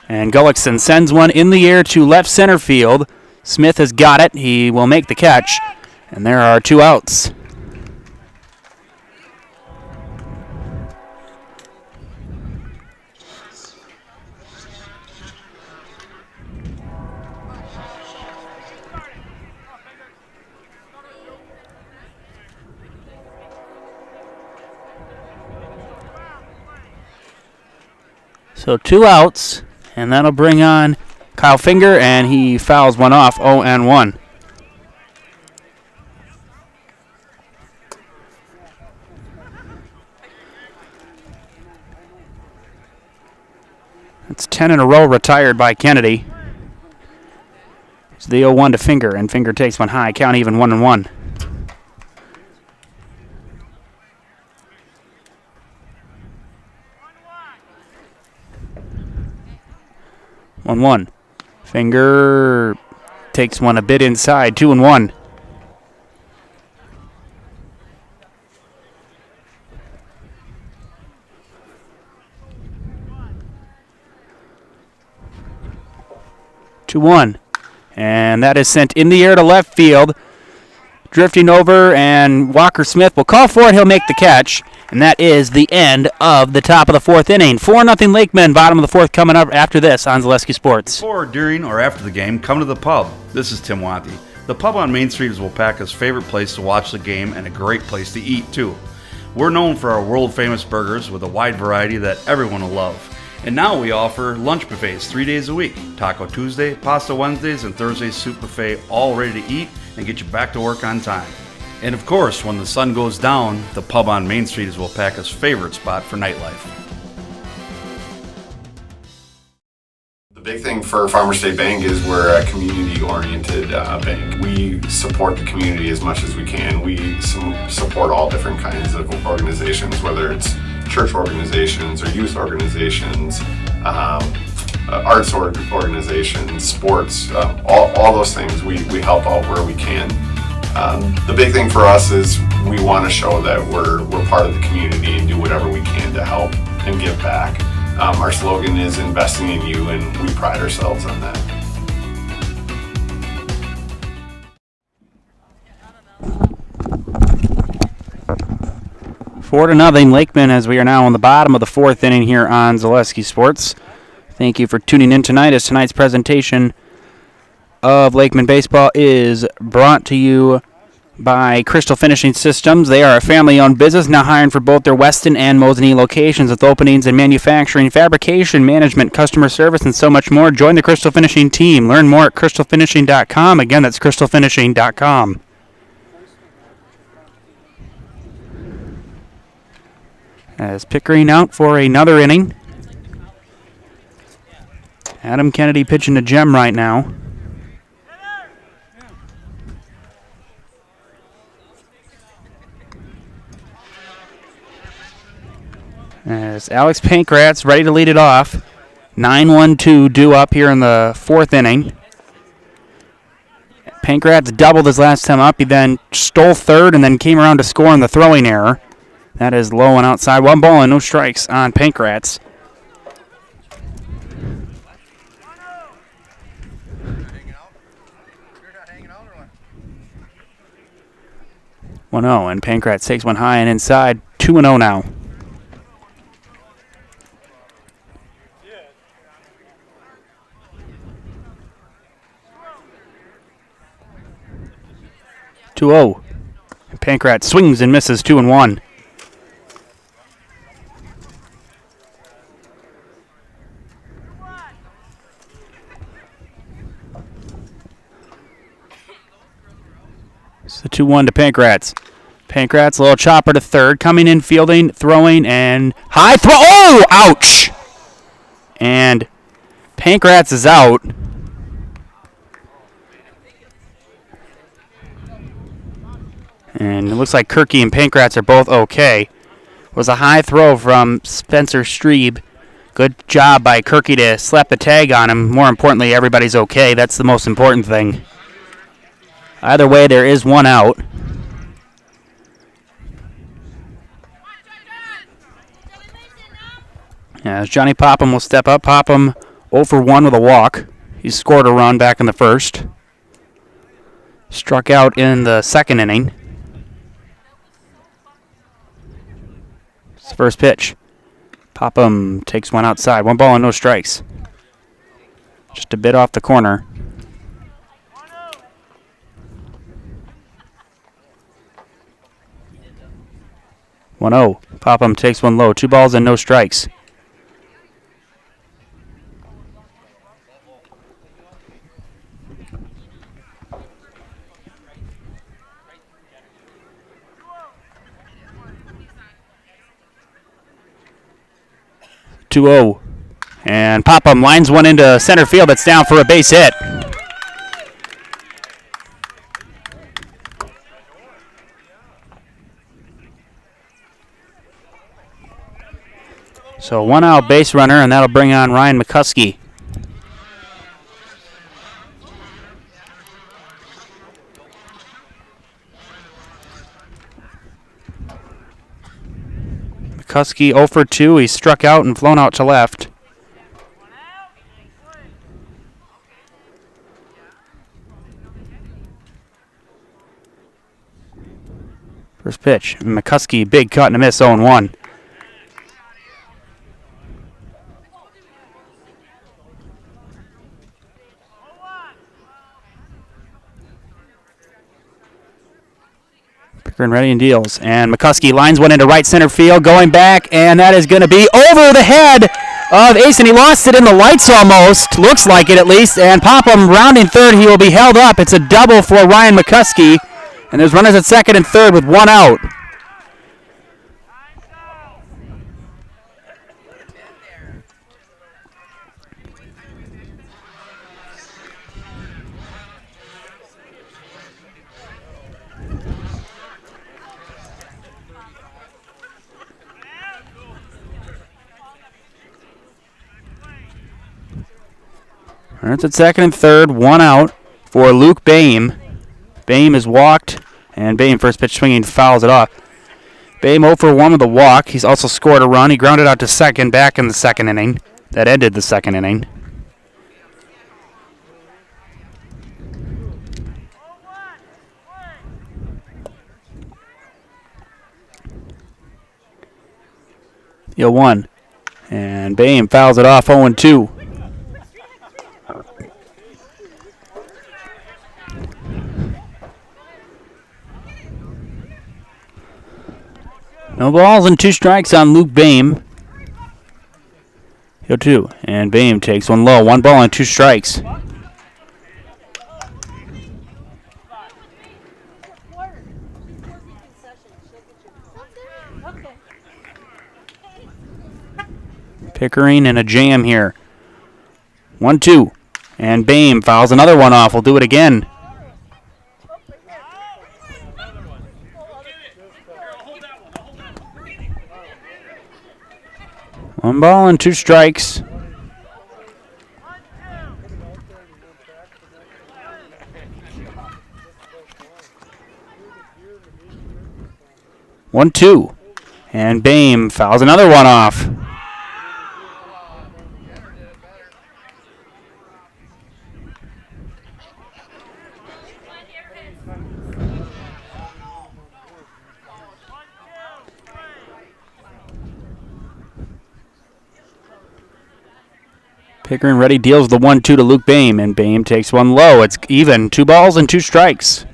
And Gullickson sends one in the air to left center field. Smith has got it. He will make the catch. And there are 2 outs. So 2 outs, and that'll bring on Kyle Finger, and he fouls one off, 0-1. It's 10 in a row retired by Kennedy. It's the 0-1 to Finger, and Finger takes one high, count even 1-1. One. Finger takes one a bit inside, 2-1. And that is sent in the air to left field. Drifting over, and Walker Smith will call for it. He'll make the catch. And that is the end of the top of the 4th inning. 4-0 Lakemen, bottom of the 4th coming up after this on Zaleski Sports. Before, during, or after the game, come to the pub. This is Tim Watty. The pub on Main Street is Waupaca's favorite place to watch the game and a great place to eat, too. We're known for our world-famous burgers with a wide variety that everyone will love. And now we offer lunch buffets 3 days a week. Taco Tuesday, Pasta Wednesdays, and Thursday's soup buffet, all ready to eat and get you back to work on time. And of course, when the sun goes down, the pub on Main Street is Waupaca's favorite spot for nightlife. The big thing for Farmer State Bank is we're a community-oriented bank. We support the community as much as we can. We support all different kinds of organizations, whether it's church organizations or youth organizations, arts organizations, sports, all those things. We help out where we can. The big thing for us is we want to show that we're part of the community and do whatever we can to help and give back. Our slogan is investing in you, and we pride ourselves on that. Four to nothing, Lakemen, as we are now on the bottom of the 4th inning here on Zaleski Sports. Thank you for tuning in tonight, as tonight's presentation of Lakemen Baseball is brought to you by Crystal Finishing Systems. They are a family-owned business now hiring for both their Weston and Mosinee locations with openings in manufacturing, fabrication, management, customer service, and so much more. Join the Crystal Finishing team. Learn more at crystalfinishing.com. Again, that's crystalfinishing.com. As Pickering out for another inning. Adam Kennedy pitching to Jem right now. As Alex Pankratz ready to lead it off. 9-1-2 due up here in the 4th inning. Pankratz doubled his last time up. He then stole third and then came around to score on the throwing error. That is low and outside. 1 ball and no strikes on Pankratz. One 0, and Pankratz takes one high and inside. 2-0 now. Pankratz swings and misses. 2-1. It's the 2-1 to Pankratz. Pankratz, a little chopper to third, coming in, fielding, throwing, and high throw. Oh, ouch! And Pankratz is out. And it looks like Kirky and Pankratz are both okay. It was a high throw from Spencer Strebe. Good job by Kirky to slap the tag on him. More importantly, everybody's okay. That's the most important thing. Either way, there is one out. As Johnny Popham will step up. Popham 0 for 1 with a walk. He scored a run back in the first. Struck out in the second inning. It's the first pitch. Popham takes one outside. 1 ball and no strikes. Just a bit off the corner. 1-0. Popham takes one low. 2 balls and no strikes. (2-0). And Popham lines one into center field. That's down for a base hit. So 1 out base runner, and that'll bring on Ryan McCuskey. McCuskey 0 for 2. He's struck out and flown out to left. First pitch. McCuskey, big cut and a miss, 0-1. Pickering ready and deals. And McCuskey lines one into right center field, going back, and that is going to be over the head of Ace, and he lost it in the lights almost. Looks like it at least. And Popham rounding third. He will be held up. It's a double for Ryan McCuskey. And there's runners at second and third with 1 out. Runners at second and third, 1 out for Luke Boehm. Boehm is walked, and Boehm first pitch swinging fouls it off. Boehm 0 for 1 with a walk. He's also scored a run. He grounded out to second back in the second inning. That ended the second inning. The 0-1. And Boehm fouls it off 0-2. No balls and 2 strikes on Luke Boehm. 0-2. And Boehm takes one low. 1 ball and 2 strikes. Pickering and a jam here. 1-2. And Boehm fouls another one off. We'll do it again. One ball and 2 strikes. One, 2. And Boehm fouls another one off. Pickering ready, deals the 1-2 to Luke Boehm, and Boehm takes one low. It's even. 2 balls and 2 strikes.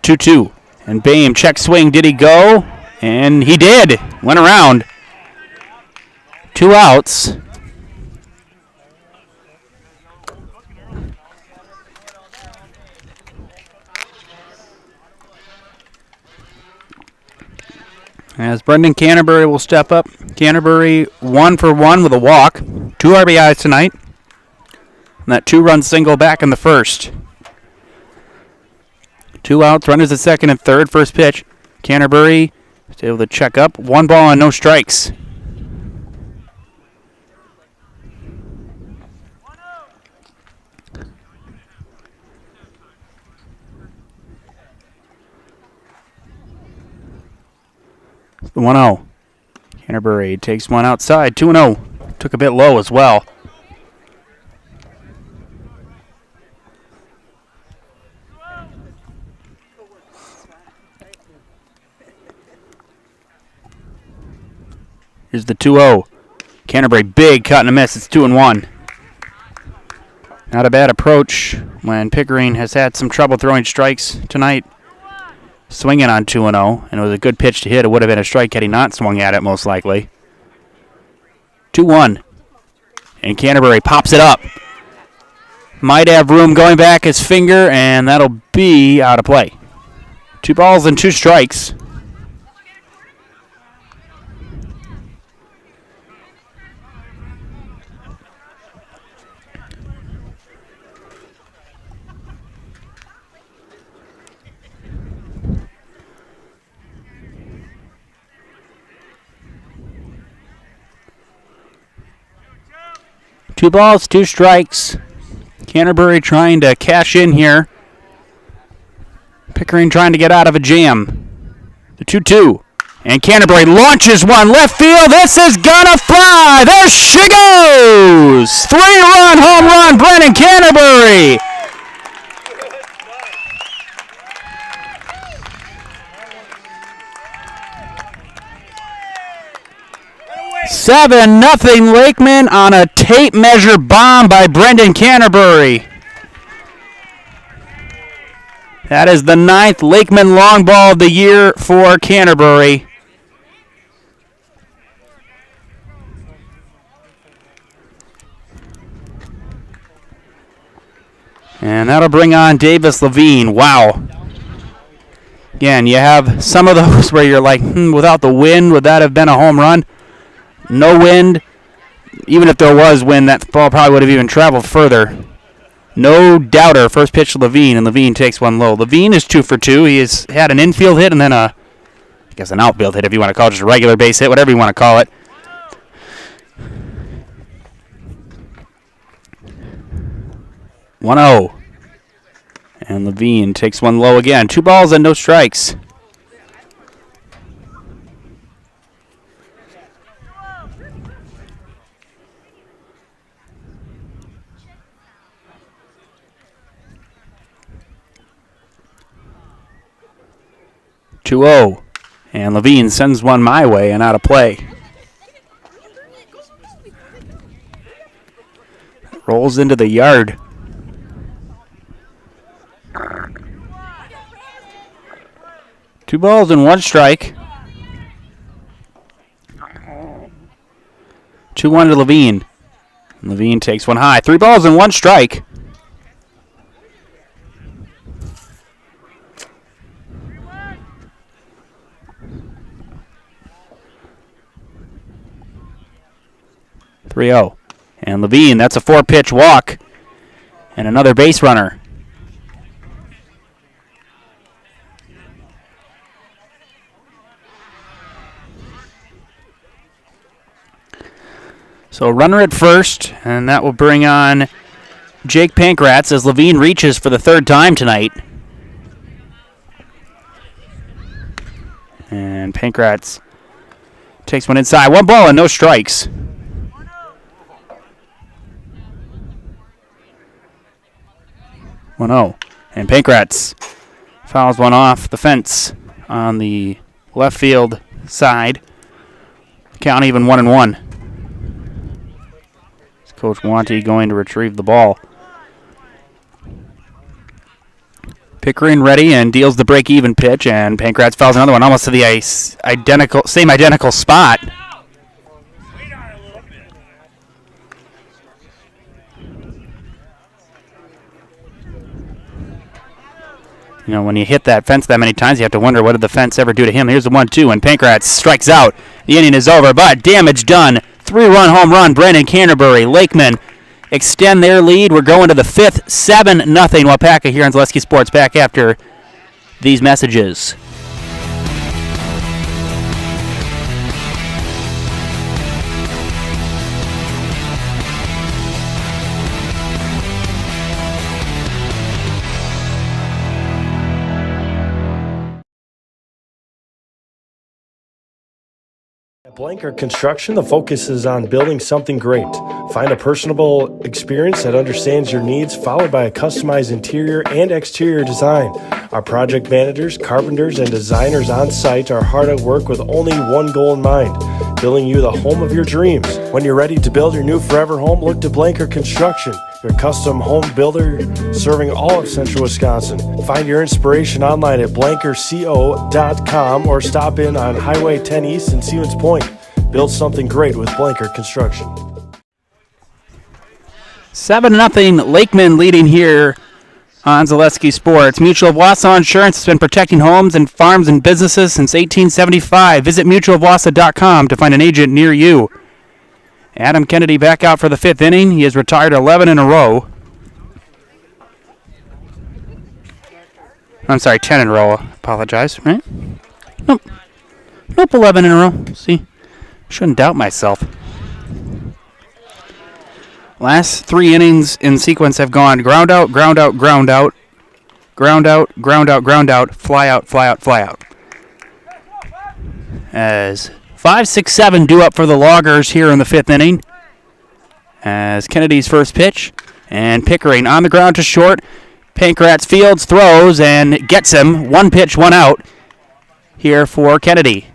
Two. And Boehm check swing. Did he go? And he did. Went around. 2 outs. As Brendan Canterbury will step up. Canterbury 1 for 1 with a walk. 2 RBIs tonight. And that 2-run single back in the first. 2 outs, runners at second and third. First pitch. Canterbury is able to check up. 1 ball and no strikes. The 1-0. Canterbury takes one outside. 2-0. Took a bit low as well. Here's the 2-0. Canterbury, big cut and a miss. It's 2-1. Not a bad approach when Pickering has had some trouble throwing strikes tonight. Swinging on 2-0, and it was a good pitch to hit. It would have been a strike had he not swung at it, most likely. 2-1. And Canterbury pops it up. Might have room going back his finger, and that'll be out of play. 2 balls and 2 strikes. Two balls, 2 strikes. Canterbury trying to cash in here. Pickering trying to get out of a jam. The 2-2. And Canterbury launches one left field. This is gonna fly. There she goes. 3-run home run, Brennan Canterbury. Seven nothing Lakemen on a tape measure bomb by Brendan Canterbury. That is the 9th Lakemen long ball of the year for Canterbury. And that'll bring on Davis Levine. Wow. Again, you have some of those where you're like, without the wind, would that have been a home run? No wind. Even if there was wind, that ball probably would have even traveled further. No doubter. First pitch to Levine, and Levine takes one low. Levine is 2 for 2. He has had an infield hit and then an outfield hit if you want to call it, just a regular base hit, whatever you want to call it. (1-0). And Levine takes one low again. 2 balls and no strikes. (2-0). And Levine sends one my way and out of play. Rolls into the yard. Two balls and 1 strike. 2-1 to Levine. And Levine takes one high. 3 balls and 1 strike. (3-0). And Levine, that's a 4-pitch walk. And another base runner. So runner at first, and that will bring on Jake Pankratz as Levine reaches for the 3rd time tonight. And Pankratz takes one inside. 1 ball and no strikes. (1-0). And Pankratz fouls one off the fence on the left field side. Count even 1-1. Coach Wanty going to retrieve the ball. Pickering ready and deals the break-even pitch, and Pankratz fouls another one almost to the same identical spot. You know, when you hit that fence that many times, you have to wonder what did the fence ever do to him. Here's the 1-2, and Pankratz strikes out. The inning is over, but damage done. 3-run home run, Brendan Canterbury. Lakemen extend their lead. We're going to the 5th, 7-0 Waupaca here on Zaleski Sports. Back after these messages. At Blanker Construction, the focus is on building something great. Find a personable experience that understands your needs, followed by a customized interior and exterior design. Our project managers, carpenters, and designers on site are hard at work with only one goal in mind: building you the home of your dreams. When you're ready to build your new forever home, look to Blanker Construction, your custom home builder serving all of central Wisconsin. Find your inspiration online at blankerco.com or stop in on Highway 10 East in Stevens Point. Build something great with Blanker Construction. 7-0 Lakemen leading here on Zaleski Sports. Mutual of Wausau Insurance has been protecting homes and farms and businesses since 1875. Visit mutualofwausau.com to find an agent near you. Adam Kennedy back out for the 5th inning. He has retired 11 in a row. I'm sorry, 10 in a row. Apologize, right? Nope, 11 in a row. See, shouldn't doubt myself. Last 3 innings in sequence have gone ground out, ground out, ground out, ground out, ground out, ground out, fly out, fly out, fly out. As 5, 6, 7 due up for the Loggers here in the 5th inning. As Kennedy's first pitch, and Pickering on the ground to short. Pankratz Fields throws and gets him. 1 pitch, 1 out here for Kennedy.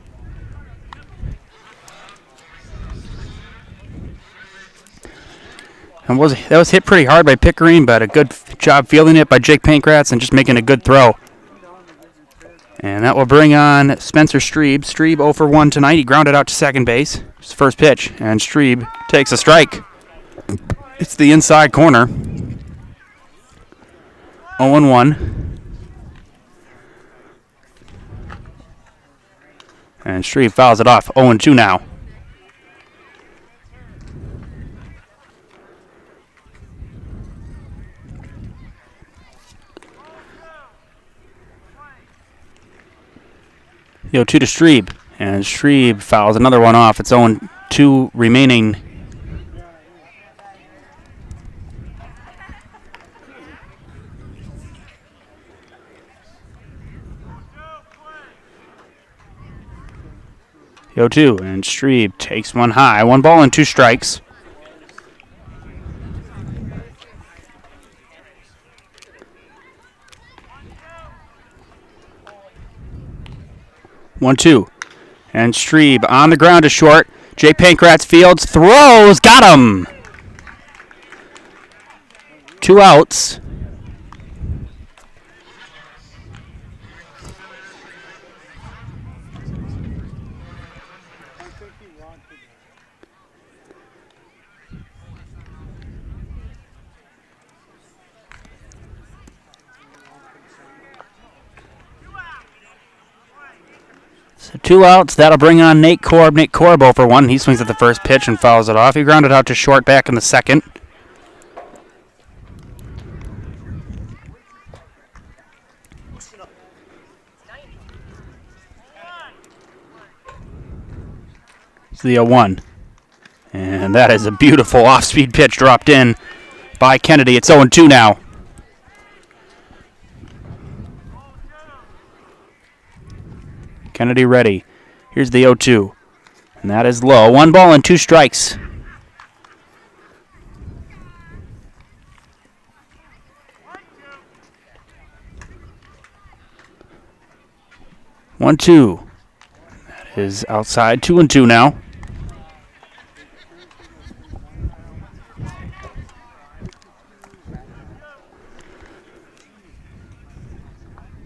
And that was hit pretty hard by Pickering, but a good job fielding it by Jake Pankratz and just making a good throw. And that will bring on Spencer Streeb. Streeb 0 for 1 tonight. He grounded out to second base. His first pitch, and Streeb takes a strike. It's the inside corner. 0-1. And Streeb fouls it off. 0-2 now. The 0-2 to Streeb, and Streeb fouls another one off. It's 0-2 remaining. The 0-2, and Streeb takes one high. 1 ball and 2 strikes. One, 2. And Streeb on the ground to short. Jay Pankratz Fields throws. Got him. 2 outs. So 2 outs. That'll bring on Nate Korb. Nate Korb 0 for 1. He swings at the first pitch and fouls it off. He grounded out to short back in the second. It's the 0-1. And that is a beautiful off-speed pitch dropped in by Kennedy. It's 0-2 now. Kennedy ready. Here's the 0-2. And that is low. 1 ball and 2 strikes. One, 2. That is outside. 2-2 now.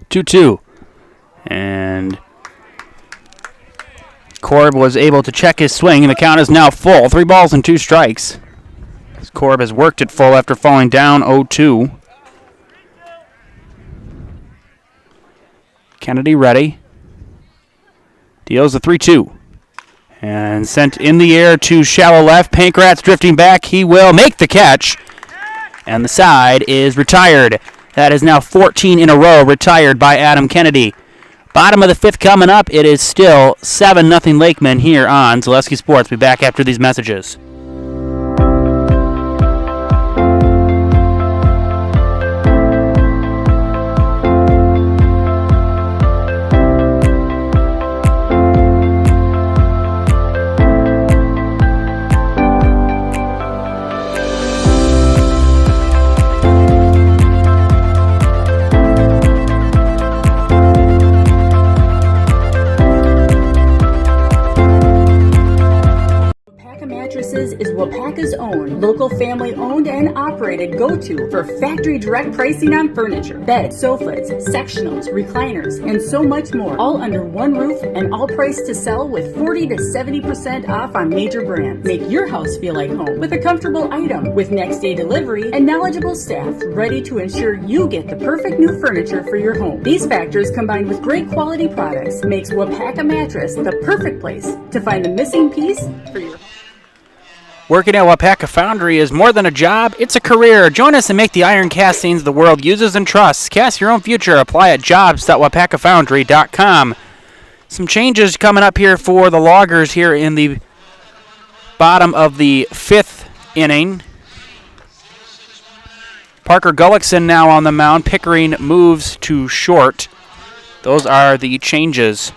Two. And Korb was able to check his swing, and the count is now full. 3 balls and 2 strikes. Korb has worked it full after falling down 0-2. Kennedy ready. Deals a 3-2. And sent in the air to shallow left. Pankratz drifting back. He will make the catch. And the side is retired. That is now 14 in a row retired by Adam Kennedy. Bottom of the 5th coming up. It is still 7-0 Lakemen here on Zaleski Sports. We'll be back after these messages. Services is Waupaca's own, local family-owned and operated go-to for factory direct pricing on furniture, beds, sofas, sectionals, recliners, and so much more, all under one roof and all priced to sell with 40 to 70% off on major brands. Make your house feel like home with a comfortable item with next-day delivery and knowledgeable staff ready to ensure you get the perfect new furniture for your home. These factors combined with great quality products makes Waupaca Mattress the perfect place to find the missing piece for your home. Working at Waupaca Foundry is more than a job, it's a career. Join us and make the iron castings the world uses and trusts. Cast your own future. Apply at jobs.waupacafoundry.com. Some changes coming up here for the Loggers here in the bottom of the 5th inning. Parker Gullickson now on the mound. Pickering moves to short. Those are the changes.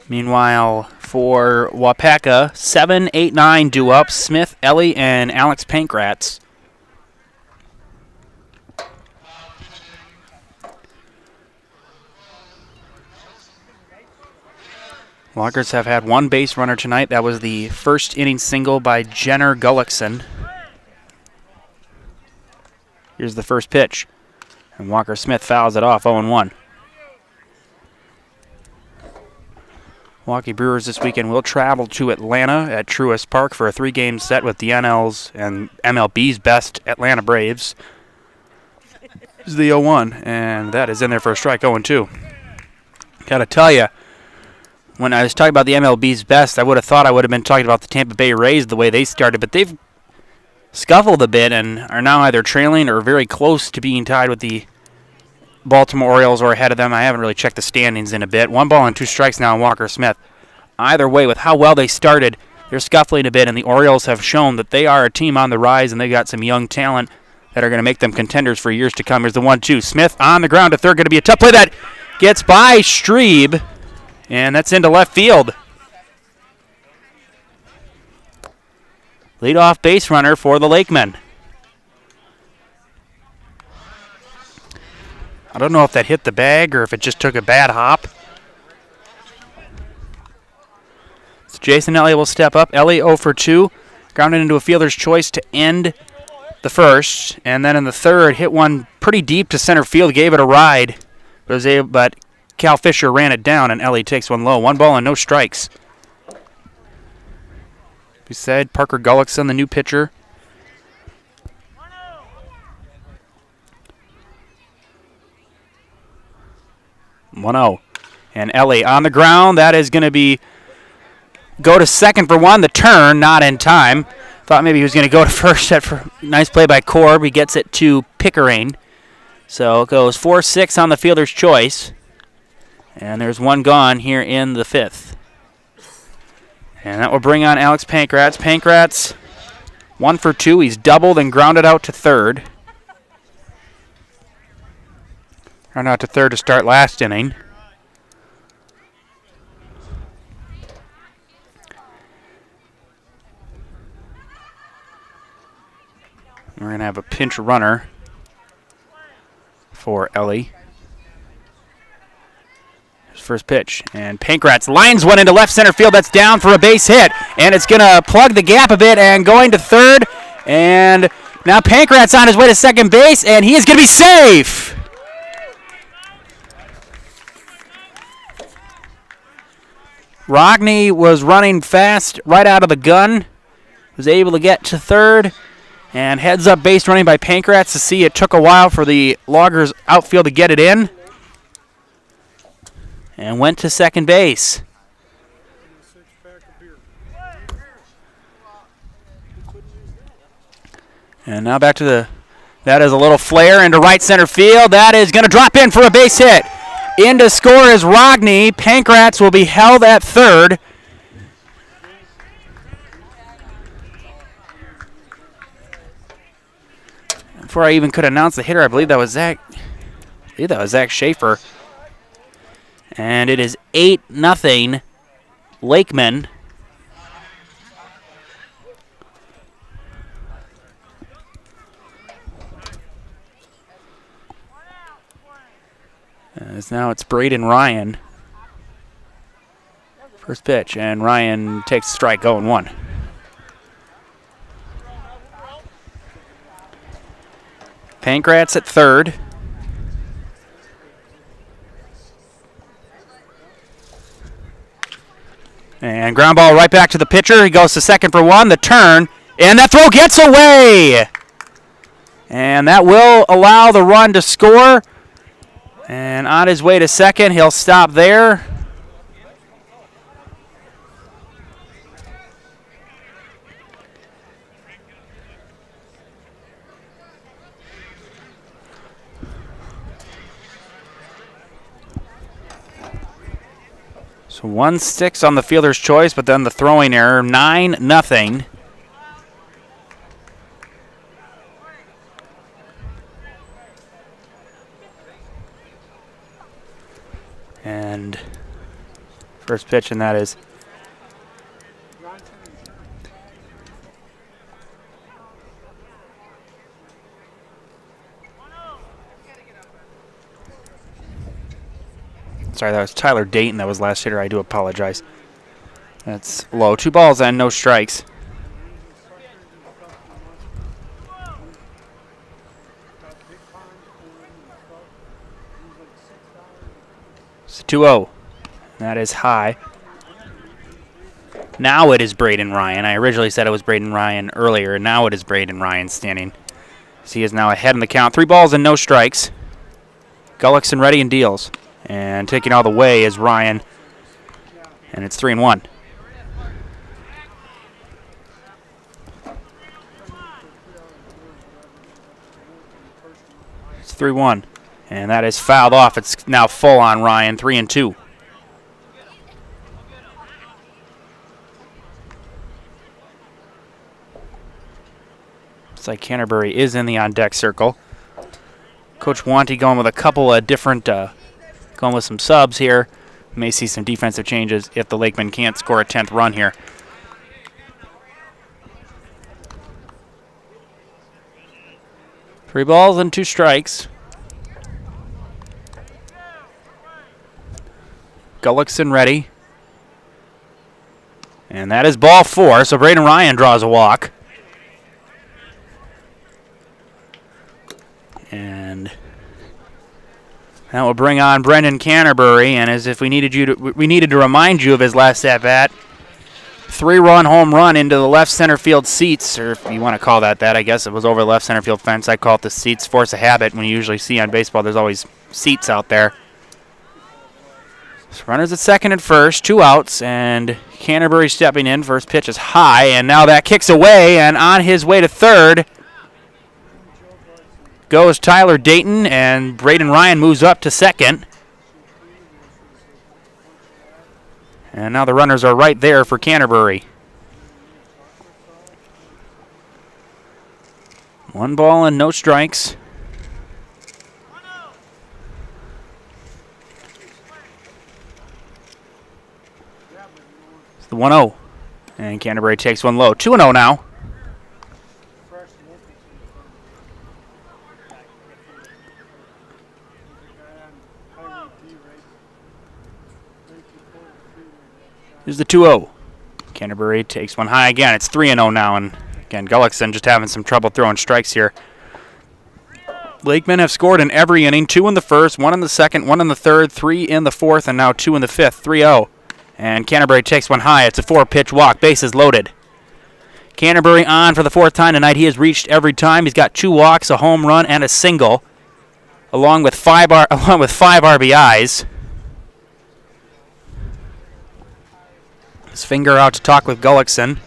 Meanwhile, for Waupaca, 7, 8, 9 due up. Smith, Ellie, and Alex Pankratz. Loggers have had one base runner tonight. That was the first inning single by Jenner Gullickson. Here's the first pitch. And Walker Smith fouls it off, 0-1. Milwaukee Brewers this weekend will travel to Atlanta at Truist Park for a 3-game set with the NL's and MLB's best Atlanta Braves. This is the 0-1, and that is in there for a strike, 0-2. Gotta tell you, when I was talking about the MLB's best, I would have thought I would have been talking about the Tampa Bay Rays the way they started, but they've scuffled a bit and are now either trailing or very close to being tied with the Baltimore Orioles or ahead of them. I haven't really checked the standings in a bit. 1 ball and 2 strikes now on Walker Smith. Either way, with how well they started, they're scuffling a bit, and the Orioles have shown that they are a team on the rise, and they got some young talent that are going to make them contenders for years to come. Here's the 1-2. Smith on the ground to third. Going to be a tough play that gets by Strebe, and that's into left field. Leadoff base runner for the Lakemen. I don't know if that hit the bag or if it just took a bad hop. So Jason Elliott will step up. Elliott 0 for 2. Grounded into a fielder's choice to end the first. And then in the third, hit one pretty deep to center field. Gave it a ride. But Cal Fisher ran it down, and Elliott takes one low. 1 ball and no strikes. We said Parker Gullickson, the new pitcher. 1-0. And Ellie on the ground. That is going to be go to second for 1. The turn, not in time. Thought maybe he was going to go to first. Nice play by Korb. He gets it to Pickering. So it goes 4-6 on the fielder's choice. And there's 1 gone here in the 5th. And that will bring on Alex Pankratz. Pankratz 1 for 2. He's doubled and grounded out to third. Run out to third to start last inning. We're going to have a pinch runner for Ellie. His first pitch. And Pankratz lines one into left center field. That's down for a base hit. And it's going to plug the gap a bit and going to third. And now Pankratz on his way to second base. And he is going to be safe. Rogney was running fast right out of the gun. Was able to get to third. And heads up base running by Pankratz to see it took a while for the Loggers outfield to get it in. And went to second base. And now back to that is a little flare into right center field. That is going to drop in for a base hit. In to score is Rogney. Pankratz will be held at third. Before I even could announce the hitter, I believe that was Zach Schaefer. And it is 8-0 Lakemen. As now it's Braden Ryan. First pitch, and Ryan takes a strike, 0-1. Pankratz at third. And ground ball right back to the pitcher. He goes to second for one. The turn, and that throw gets away. And that will allow the run to score. And on his way to second, he'll stop there. So 1-6 on the fielder's choice, but then the throwing error, 9-0. And first pitch, and that is sorry, that was Tyler Dayton. That was last hitter. I do apologize. That's low. 2 balls and no strikes. It's 2-0. That is high. Now it is Braden Ryan. I originally said it was Braden Ryan earlier, and now it is Braden Ryan standing. So he is now ahead in the count. 3 balls and no strikes. Gullickson ready and deals. And taking all the way is Ryan. And it's 3-1. It's 3-1. And that is fouled off. It's now full on Ryan, 3-2. Looks like Canterbury is in the on-deck circle. Coach Wanty going with a couple of different, going with some subs here. May see some defensive changes if the Lakemen can't score a 10th run here. Three balls and 2 strikes. Gullickson ready. And that is ball 4, so Braden Ryan draws a walk. And that will bring on Brendan Canterbury, and as if we needed to remind you of his last at bat. 3-run home run into the left center field seats, or if you want to call that, I guess it was over the left center field fence. I call it the seats, force of habit. When you usually see on baseball, there's always seats out there. So runners at second and first, 2 outs, and Canterbury stepping in. First pitch is high, and now that kicks away, and on his way to third goes Tyler Dayton, and Braden Ryan moves up to second. And now the runners are right there for Canterbury. 1 ball and no strikes. It's the 1-0. And Canterbury takes one low. 2-0 now. Here's the 2-0. Canterbury takes one high again. It's 3-0 now, and again, Gullickson just having some trouble throwing strikes here. Lakemen have scored in every inning. 2 in the first, 1 in the second, 1 in the third, 3 in the fourth, and now 2 in the fifth. 3-0. And Canterbury takes one high. It's a 4-pitch walk. Bases loaded. Canterbury on for the 4th time tonight. He has reached every time. He's got 2 walks, a home run, and a single, along with 5 RBIs. His finger out to talk with Gullickson.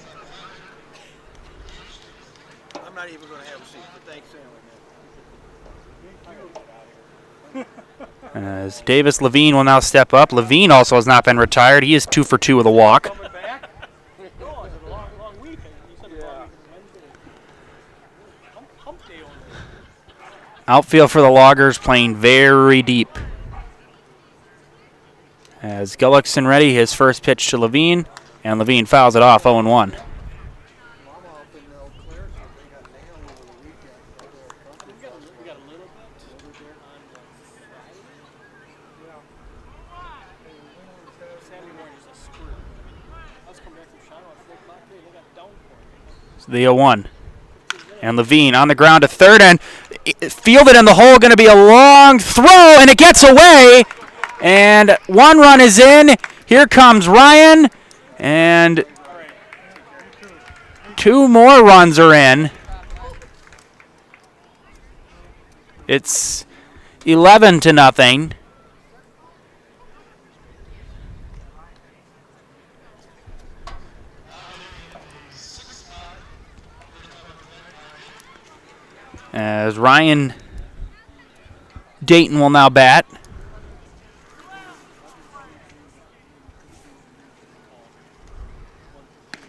I'm not even going to have a seat, but thanks anyway, man. As Davis Levine will now step up. Levine also has not been retired. He is 2 for 2 with a walk. Outfield for the Loggers playing very deep. As Gullickson ready, his first pitch to Levine, and Levine fouls it off, 0-1. The 0-1. And Levine on the ground to third and fielded in the hole. Going to be a long throw, and it gets away. And one run is in. Here comes Ryan. And two more runs are in. It's 11-0. As Ryan Dayton will now bat.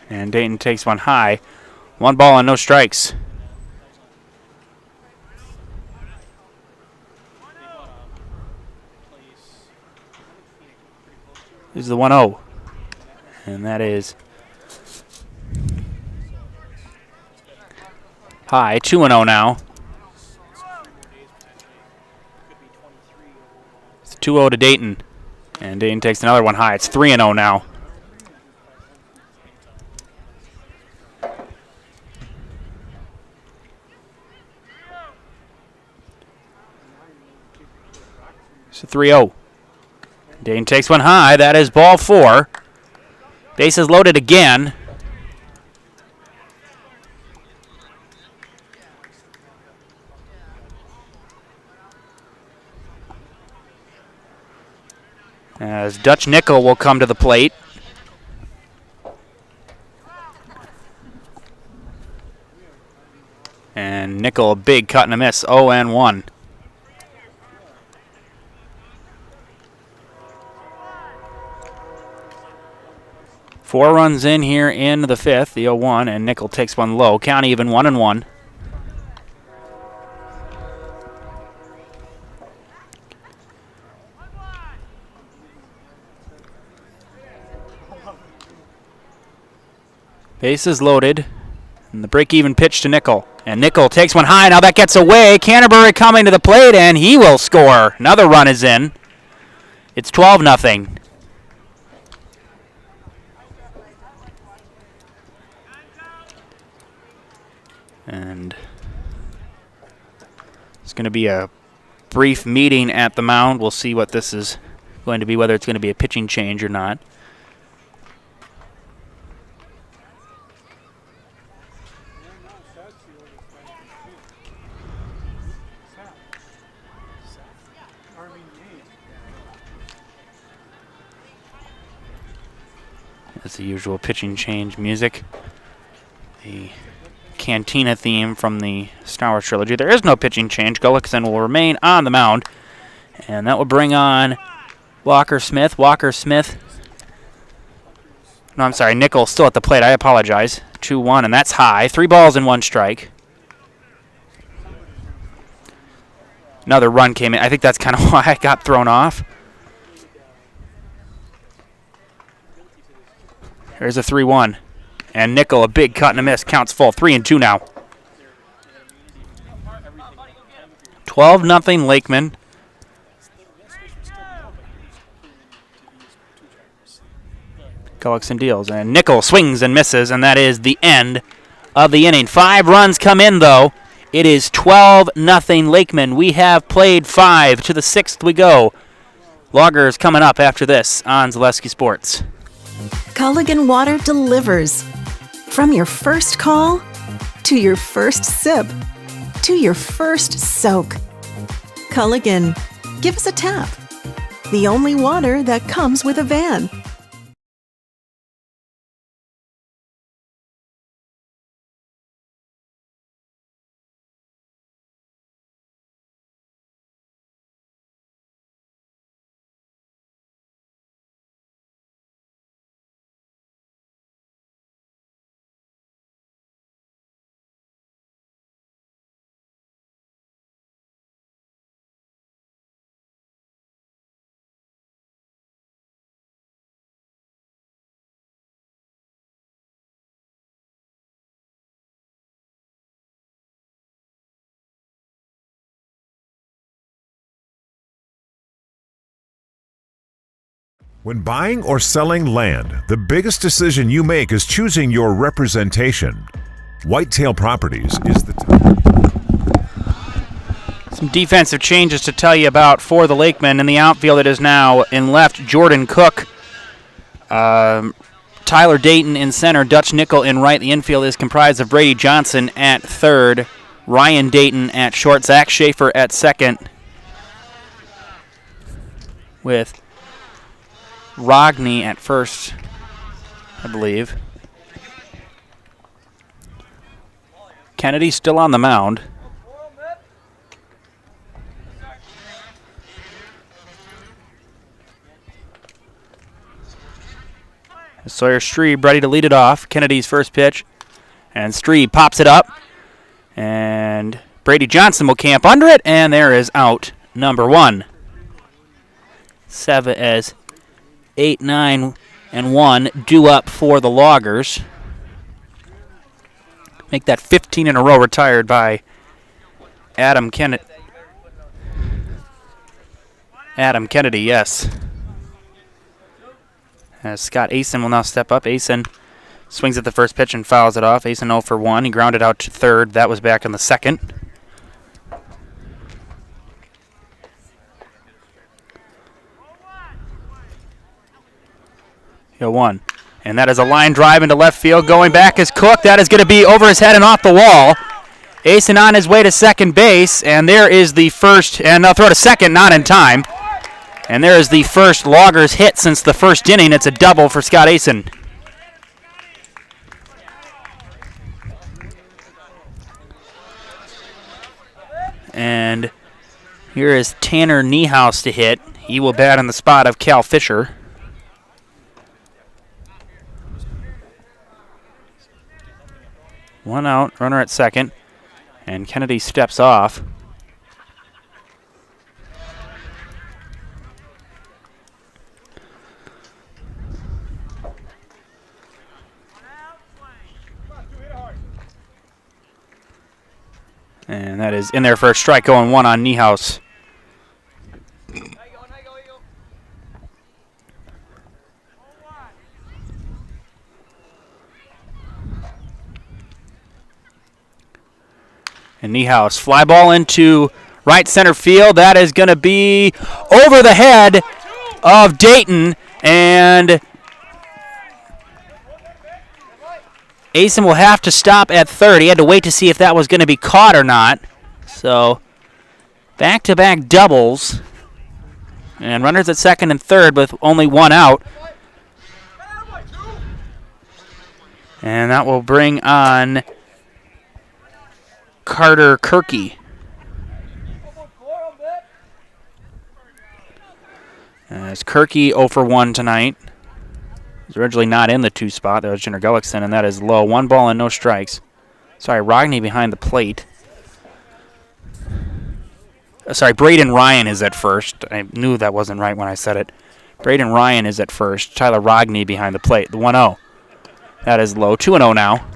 And Dayton takes one high. 1 ball and no strikes. This is the 1-0. And that is high. 2-0 now. It's 2-0 to Dayton. And Dayton takes another one high. It's 3-0 now. It's a 3-0. Dayton takes one high. That is ball 4. Bases loaded again. As Dutch Nickel will come to the plate. And Nickel, a big cut and a miss, 0-1. Four runs in here in the 5th, the 0-1, and Nickel takes one low. Count even, 1-1. Bases loaded. And the break-even pitch to Nickel. And Nickel takes one high. Now that gets away. Canterbury coming to the plate, and he will score. Another run is in. It's 12-0. And it's going to be a brief meeting at the mound. We'll see what this is going to be, whether it's going to be a pitching change or not. That's the usual pitching change music. The Cantina theme from the Star Wars trilogy. There is no pitching change. Gullickson will remain on the mound. And that will bring on Walker Smith. No, I'm sorry. Nickel still at the plate. I apologize. 2-1, and that's high. 3 balls and 1 strike. Another run came in. I think that's kind of why I got thrown off. There's a 3-1. And Nickel, a big cut and a miss. Counts full. 3-2 now. 12-0 Lakemen. Gullickson deals. And Nickel swings and misses, and that is the end of the inning. 5 runs come in, though. It is 12-0 Lakemen. We have played 5. To the 6th we go. Loggers coming up after this on Zaleski Sports. Culligan Water delivers. From your first call, to your first sip, to your first soak. Culligan, give us a tap. The only water that comes with a van. When buying or selling land, the biggest decision you make is choosing your representation. Whitetail Properties is the time. Some defensive changes to tell you about for the Lakemen. In the outfield, it is now in left, Jordan Cook. Tyler Dayton in center, Dutch Nickel in right. The infield is comprised of Brady Johnson at third, Ryan Dayton at short, Zach Schaefer at second, with Rogney at first, I believe. Kennedy still on the mound. Sawyer Strebe ready to lead it off. Kennedy's first pitch. And Strebe pops it up. And Brady Johnson will camp under it. And there is out number one. 8, 9, and 1 due up for the Loggers. Make that 15 in a row retired by Adam Kennedy. Adam Kennedy, yes. As Scott Asen will now step up. Asen swings at the first pitch and fouls it off. Asen 0 for 1. He grounded out to third. That was back in the second. Yo, 1. And that is a line drive into left field. Going back is Cook. That is going to be over his head and off the wall. Asen on his way to second base. And there is the first. And they'll throw to second, not in time. And there is the first Loggers hit since the first inning. It's a double for Scott Asen. And here is Tanner Niehaus to hit. He will bat in the spot of Cal Fisher. One out, runner at second. And Kennedy steps off. And that is in there for a strike, going 1 on Niehaus. And Niehaus, fly ball into right center field. That is going to be over the head of Dayton. And Asen will have to stop at third. He had to wait to see if that was going to be caught or not. So, back-to-back doubles. And runners at second and third with only 1 out. And that will bring on Carter Kirky. As Kirky 0 for 1 tonight. He's originally not in the 2 spot. That was Jenner Gullickson, and that is low. 1 ball and no strikes. Sorry, Rogney behind the plate. Sorry, Braden Ryan is at first. I knew that wasn't right when I said it. Braden Ryan is at first. Tyler Rogney behind the plate. The 1-0. That is low. 2-0 now.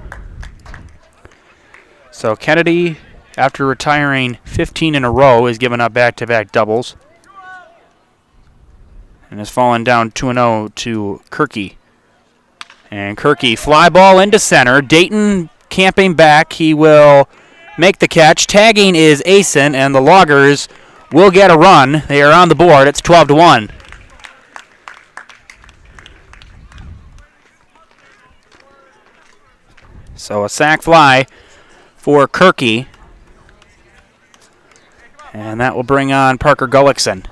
So Kennedy, after retiring 15 in a row, is giving up back-to-back doubles. And has fallen down 2-0 to Kirky. And Kirky, fly ball into center. Dayton camping back. He will make the catch. Tagging is Asen, and the Loggers will get a run. They are on the board. It's 12-1. So a sac fly for Kirky. And that will bring on Parker Gullickson.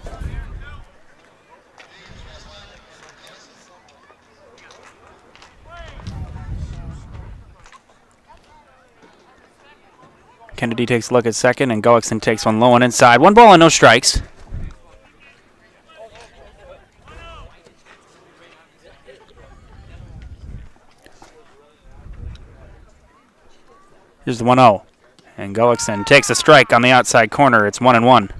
Kennedy takes a look at second, and Gullickson takes one low and inside. 1 ball and no strikes. Here's the 1-0. And Gullickson takes a strike on the outside corner. It's 1-1.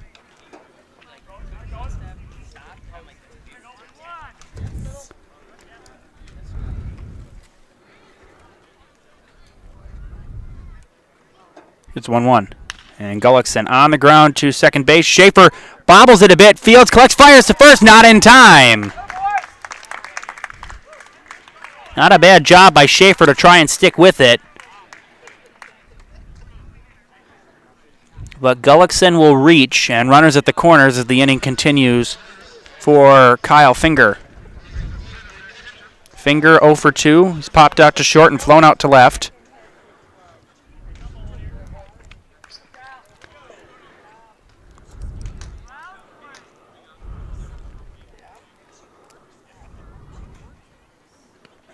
It's 1-1. And Gullickson on the ground to second base. Schaefer bobbles it a bit. Fields collects, fires to first, not in time. Not a bad job by Schaefer to try and stick with it. But Gullickson will reach, and runners at the corners as the inning continues for Kyle Finger. Finger 0 for 2. He's popped out to short and flown out to left.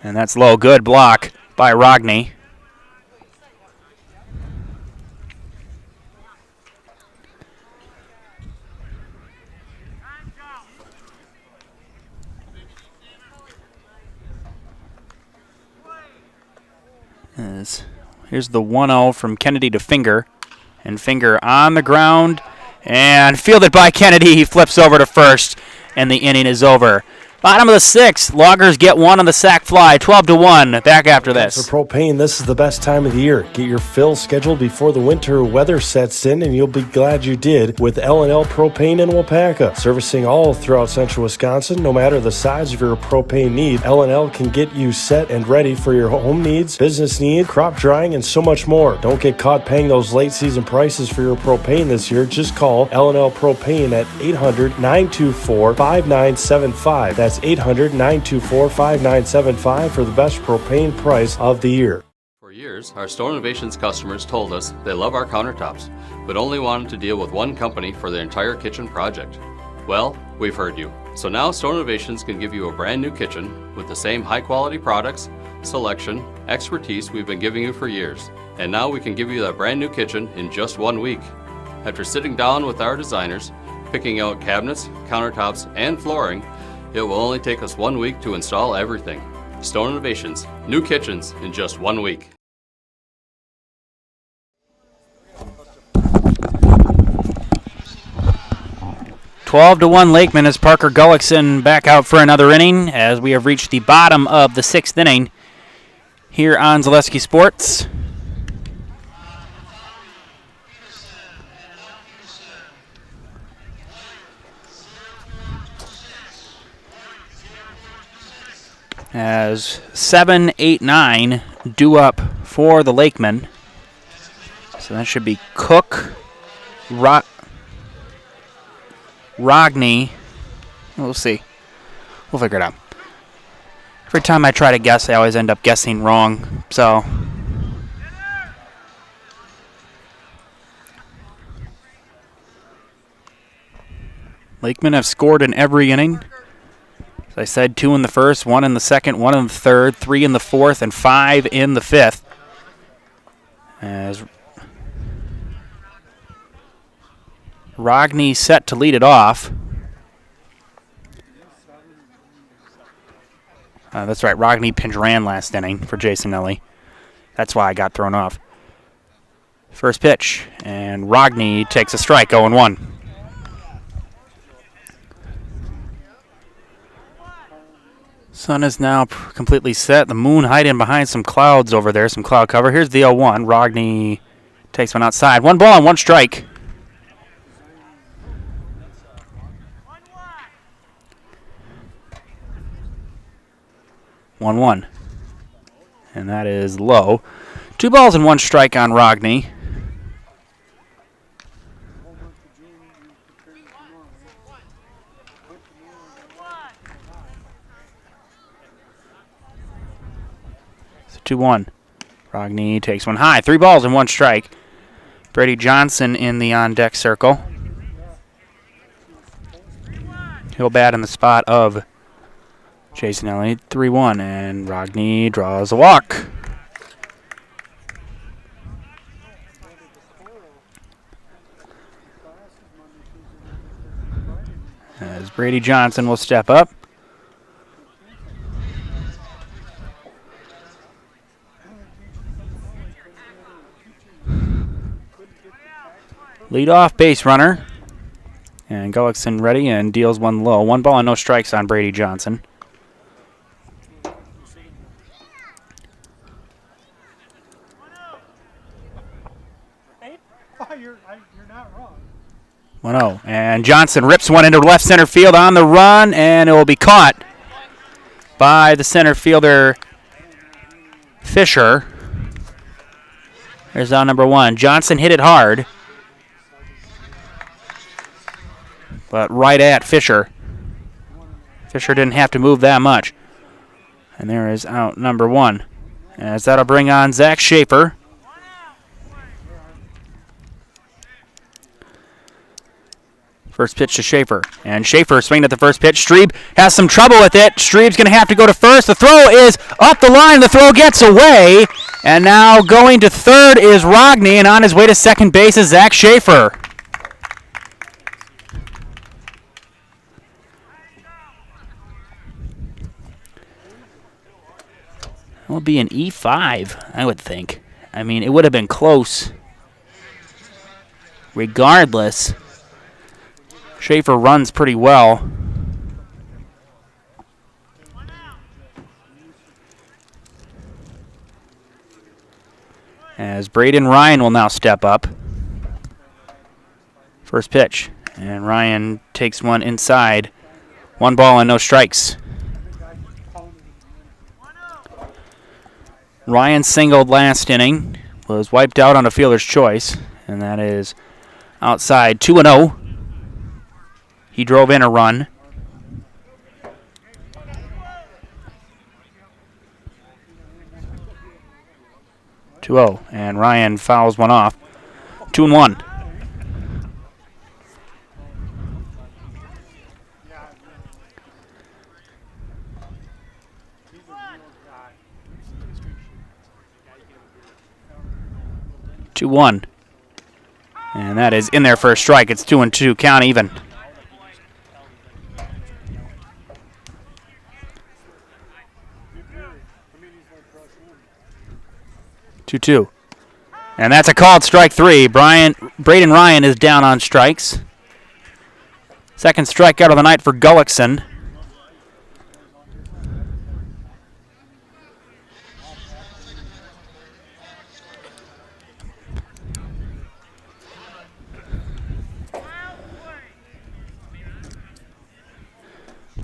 And that's low. Good block by Rogney. Here's the 1-0 from Kennedy to Finger. And Finger on the ground and fielded by Kennedy. He flips over to first, and the inning is over. Bottom of the sixth, Loggers get one on the sac fly, 12-1. Back after this. For propane, this is the best time of the year. Get your fill scheduled before the winter weather sets in, and you'll be glad you did with L&L Propane in Waupaca. Servicing all throughout central Wisconsin, no matter the size of your propane need, L&L can get you set and ready for your home needs, business needs, crop drying, and so much more. Don't get caught paying those late season prices for your propane this year. Just call L&L Propane at 800-924-5975. That's 800-924-5975 for the best propane price of the year. For years, our Store Innovations customers told us they love our countertops, but only wanted to deal with one company for their entire kitchen project. Well, we've heard you. So now Store Innovations can give you a brand new kitchen with the same high quality products, selection, expertise we've been giving you for years. And now we can give you that brand new kitchen in just 1 week. After sitting down with our designers, picking out cabinets, countertops, and flooring, it will only take us 1 week to install everything. Stone Innovations, new kitchens in just 1 week. $12-1 Lakemen as Parker Gullickson back out for another inning as we have reached the bottom of the sixth inning here on Zaleski Sports. As 7, 8, 9 due up for the Lakemen. So that should be Cook, Rogney. We'll see. We'll figure it out. Every time I try to guess, I always end up guessing wrong. So Lakemen have scored in every inning. As I said, 2 in the first, 1 in the second, 1 in the third, 3 in the fourth, and 5 in the fifth. As Rogney set to lead it off. That's right, Rogney pinch ran last inning for Jason Nelly. That's why I got thrown off. First pitch, and Rogney takes a strike, 0-1. Sun is now completely set. The moon hiding behind some clouds over there, some cloud cover. Here's the 0-1. Rogney takes one outside. 1 ball and 1 strike. One, and that is low. 2 balls and 1 strike on Rogney. So 2-1. Rogney takes one high. 3 balls and 1 strike. Brady Johnson in the on-deck circle. He'll bat in the spot of Jason Elliott. 3-1, and Rogney draws a walk. As Brady Johnson will step up. Leadoff base runner. And Gullickson ready and deals 1 low. 1 ball and no strikes on Brady Johnson. You're not wrong. 1-0. And Johnson rips one into left center field on the run, and it will be caught by the center fielder, Fisher. There's on number 1. Johnson hit it hard, but right at Fisher. Fisher didn't have to move that much. And there is out number 1. As that'll bring on Zach Schaefer. First pitch to Schaefer. And Schaefer swinging at the first pitch. Strebe has some trouble with it. Strebe's going to have to go to first. The throw is up the line. The throw gets away. And now going to third is Rogney. And on his way to second base is Zach Schaefer. It will be an E5, I would think. I mean, it would have been close. Regardless, Schaefer runs pretty well. As Braden Ryan will now step up. First pitch. And Ryan takes one inside. 1 ball and no strikes. Ryan singled last inning, was wiped out on a fielder's choice, and that is outside 2-0. He drove in a run. And Ryan fouls one off. 2-1. And that is in there for a strike. It's 2-2, count even. Two. And that's a called strike 3. Braden Ryan is down on strikes. Second strikeout of the night for Gullickson.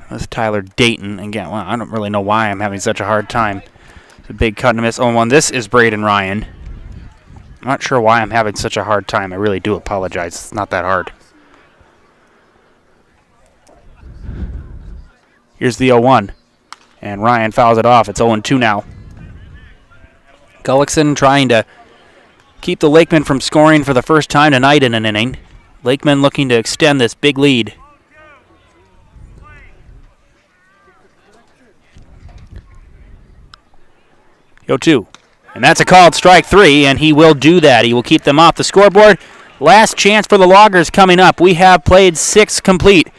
That's Tyler Dayton. Again, well, I don't really know why I'm having such a hard time. It's a big cut and miss. 0-1. This is Braden Ryan. I'm not sure why I'm having such a hard time. I really do apologize. It's not that hard. Here's the 0-1. And Ryan fouls it off. It's 0-2 now. Gullickson trying to keep the Lakemen from scoring for the first time tonight in an inning. Lakemen looking to extend this big lead. 0-2. And that's a called strike 3, and he will do that. He will keep them off the scoreboard. Last chance for the Loggers coming up. We have played 6 complete.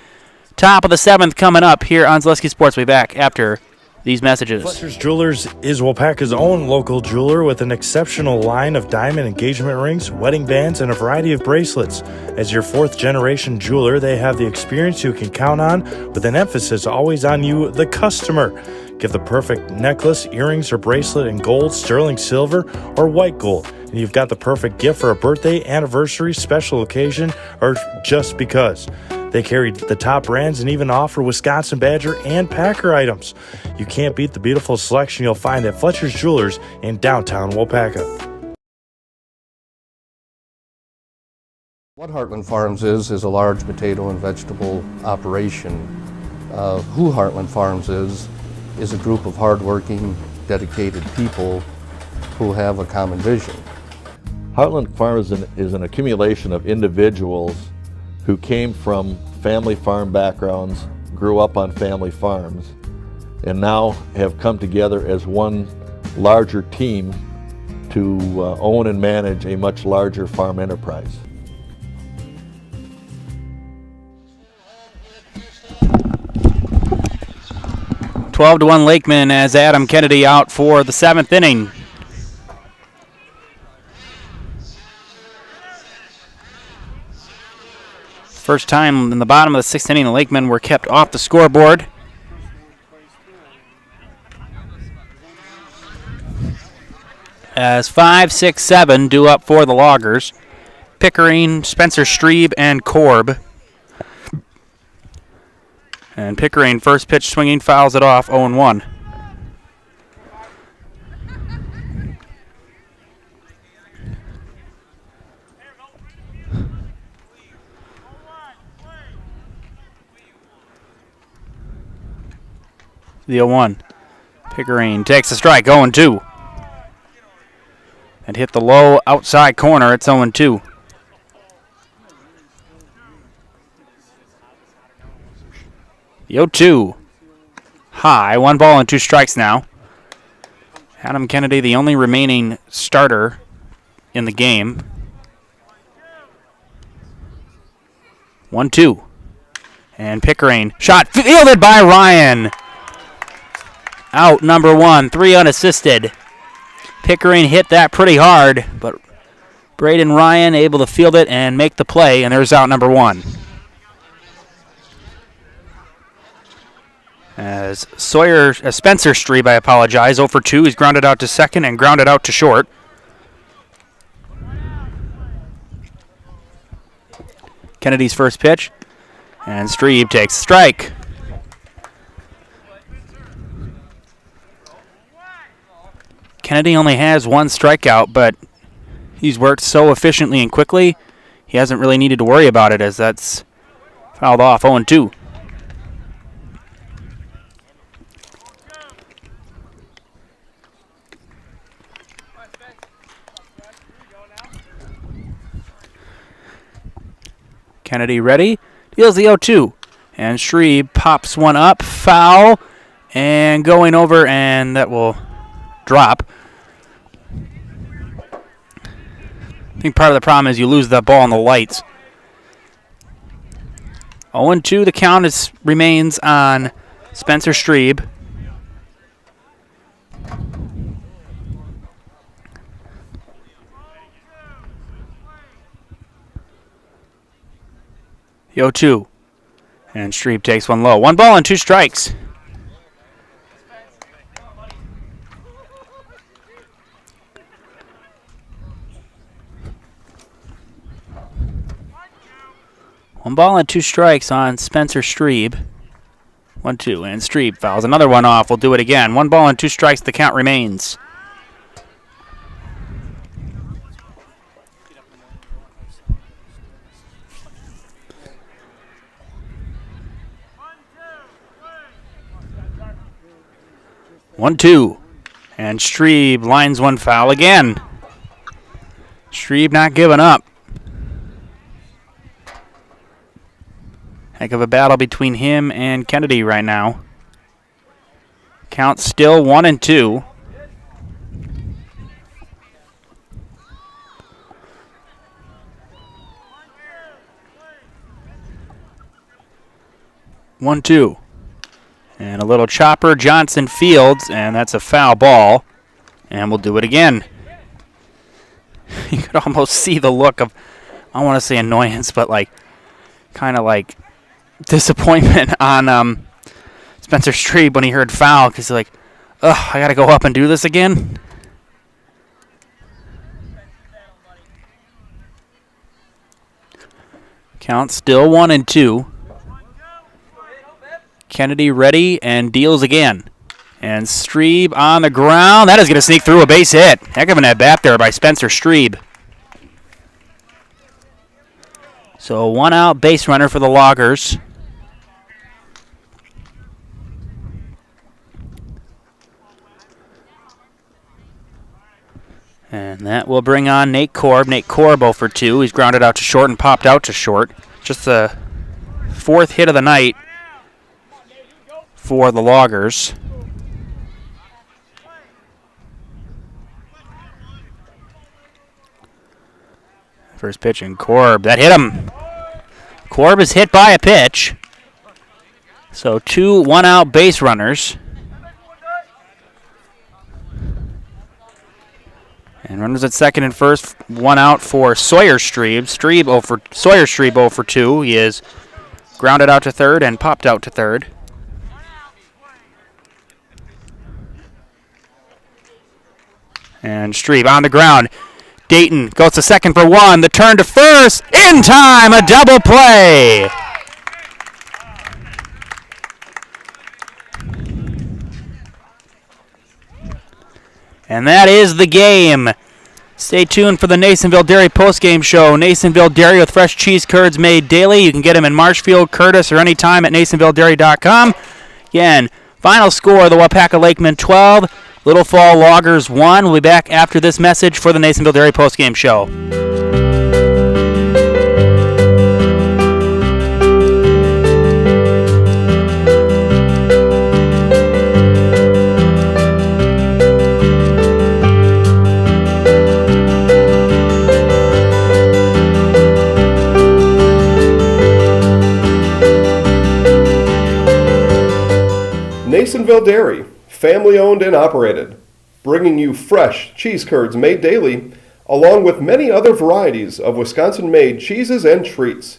Top of the 7th coming up here on Zaleski Sports. We'll be back after these messages. Fletcher's Jewelers is Waupaca's own local jeweler with an exceptional line of diamond engagement rings, wedding bands, and a variety of bracelets. As your 4th-generation jeweler, they have the experience you can count on, with an emphasis always on you, the customer. Give the perfect necklace, earrings, or bracelet in gold, sterling silver, or white gold. And you've got the perfect gift for a birthday, anniversary, special occasion, or just because. They carry the top brands and even offer Wisconsin Badger and Packer items. You can't beat the beautiful selection you'll find at Fletcher's Jewelers in downtown Waupaca. What Heartland Farms is a large potato and vegetable operation. Who Heartland Farms is a group of hardworking, dedicated people who have a common vision. Heartland Farms is an accumulation of individuals who came from family farm backgrounds, grew up on family farms, and now have come together as one larger team to own and manage a much larger farm enterprise. $12-1 Lakemen as Adam Kennedy out for the 7th inning. First time in the bottom of the 6th inning, the Lakemen were kept off the scoreboard. As 5, 6, 7 due up for the Loggers. Pickering, Spencer Strebe, and Korb. And Pickering, first pitch swinging, fouls it off, 0-1. The 0-1. Pickering takes a strike, 0-2. And hit the low outside corner. It's 0-2. The 0-2. High. 1 ball and 2 strikes now. Adam Kennedy, the only remaining starter in the game. 1-2. And Pickering. Shot fielded by Ryan. Out number 1. 3 unassisted. Pickering hit that pretty hard, but Braden Ryan able to field it and make the play, and there's out number 1. As Spencer Strebe, I apologize, 0 for 2. He's grounded out to second and grounded out to short. Kennedy's first pitch, and Strebe takes a strike. Kennedy only has 1 strikeout, but he's worked so efficiently and quickly, he hasn't really needed to worry about it, as that's fouled off. 0-2. Kennedy ready, deals the 0-2, and Strebe pops one up, foul, and going over, and that will drop. I think part of the problem is you lose that ball on the lights. 0-2, the count remains on Spencer Strebe. The 0-2. And Strebe takes one low. 1 ball and 2 strikes. One ball and 2 strikes on Spencer Strebe. 1-2, and Strebe fouls another one off. We'll do it again. 1 ball and 2 strikes. The count remains. One, 2, and Strebe lines one foul again. Strebe not giving up. Heck of a battle between him and Kennedy right now. Count still 1-2. One, 2. And a little chopper, Johnson fields, and that's a foul ball. And we'll do it again. You could almost see the look of, I don't want to say annoyance, but like, kind of like disappointment on Spencer Strebe when he heard foul, because he's like, ugh, I got to go up and do this again? Count still 1-2. Kennedy ready and deals again. And Strebe on the ground. That is going to sneak through a base hit. Heck of an at-bat there by Spencer Strebe. So 1 out base runner for the Loggers. And that will bring on Nate Korb. Nate Korb 0 for 2. He's grounded out to short and popped out to short. Just the 4th hit of the night for the Loggers. First pitch and Korb. That hit him. Korb is hit by a pitch. So 2 1-out base runners. And runners at second and first. 1 out for Sawyer Strebe. Sawyer Strebe 0 for 2. He is grounded out to third and popped out to third. And Strebe on the ground. Dayton goes to second for 1. The turn to first. In time, a double play. And that is the game. Stay tuned for the Nasonville Dairy postgame show. Nasonville Dairy with fresh cheese curds made daily. You can get them in Marshfield, Curtis, or anytime at NasonvilleDairy.com. Again, Final score, the Waupaca Lakemen 12, Little Fall Loggers 1. We'll be back after this message for the Nasonville Dairy postgame show. Nasonville Dairy, family owned and operated, bringing you fresh cheese curds made daily, along with many other varieties of Wisconsin-made cheeses and treats.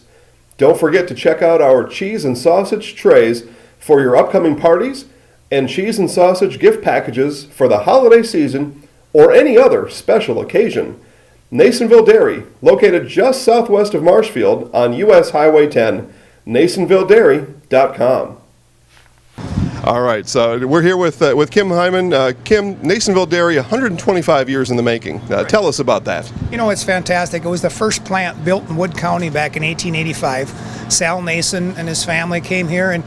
Don't forget to check out our cheese and sausage trays for your upcoming parties and cheese and sausage gift packages for the holiday season or any other special occasion. Nasonville Dairy, located just southwest of Marshfield on US Highway 10, NasonvilleDairy.com. All right, so we're here with Kim Hyman. Kim, Nasonville Dairy, 125 years in the making. Tell us about that. You know, it's fantastic. It was the first plant built in Wood County back in 1885. Sal Nason and his family came here, and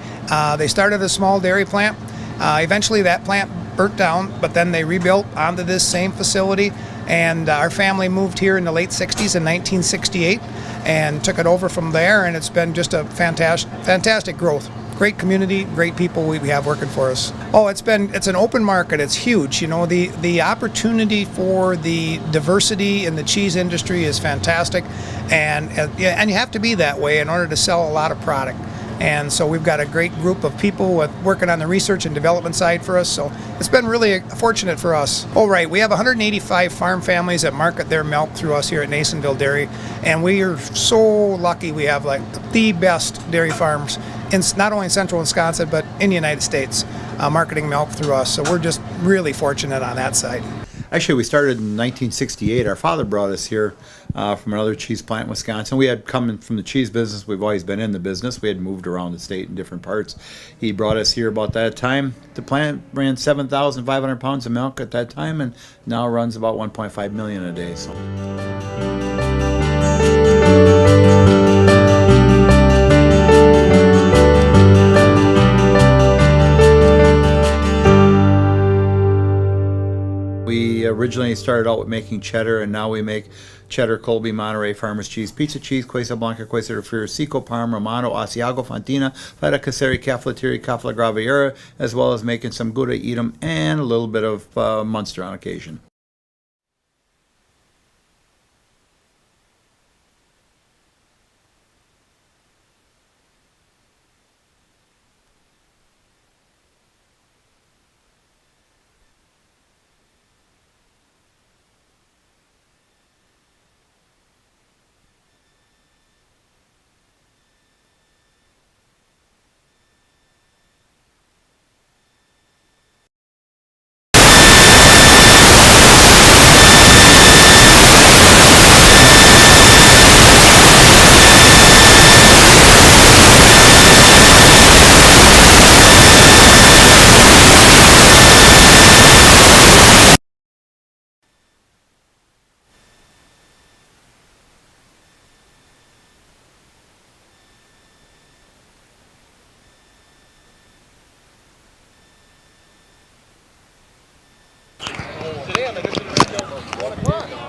they started a small dairy plant. Eventually that plant burnt down, but then they rebuilt onto this same facility, and our family moved here in the late 60s in 1968 and took it over from there, and it's been just a fantastic growth. Great community, great people we have working for us. Oh, it's an open market. It's huge. You know, the opportunity for the diversity in the cheese industry is fantastic, and you have to be that way in order to sell a lot of product. And so we've got a great group of people working on the research and development side for us. So it's been really fortunate for us. Oh, right. We have 185 farm families that market their milk through us here at Nasonville Dairy. And we are so lucky we have like the best dairy farms in not only in central Wisconsin, but in the United States, marketing milk through us. So we're just really fortunate on that side. Actually, we started in 1968. Our father brought us here from another cheese plant in Wisconsin. We had come from the cheese business. We've always been in the business. We had moved around the state in different parts. He brought us here about that time. The plant ran 7,500 pounds of milk at that time, and now runs about 1.5 million a day. So. We originally started out with making cheddar, and now we make cheddar, Colby, Monterey, Farmers Cheese, Pizza Cheese, Quesa Blanca, Quesa de Friar, Seco, Parma, Romano, Asiago, Fontina, Feta Caseri, Cafflettieri, Cafla Graviera, as well as making some Gouda Edam and a little bit of Munster on occasion.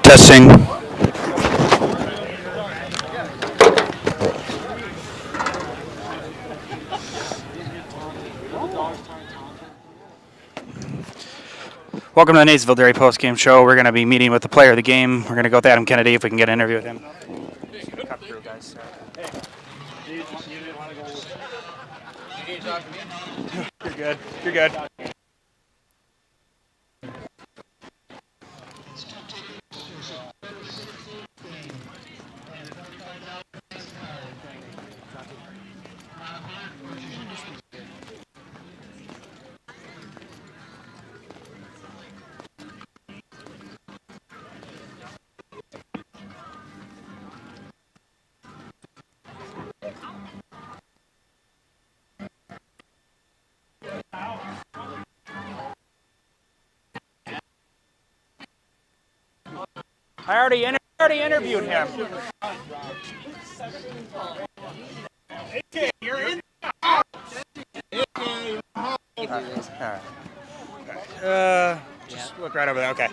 Testing. Welcome to the Nasonville Dairy postgame show. We're going to be meeting with the player of the game. We're going to go with Adam Kennedy if we can get an interview with him. Cut through, guys. You're good. You're good. I already interviewed him. AK, you're in the house. Just look right over there. Okay.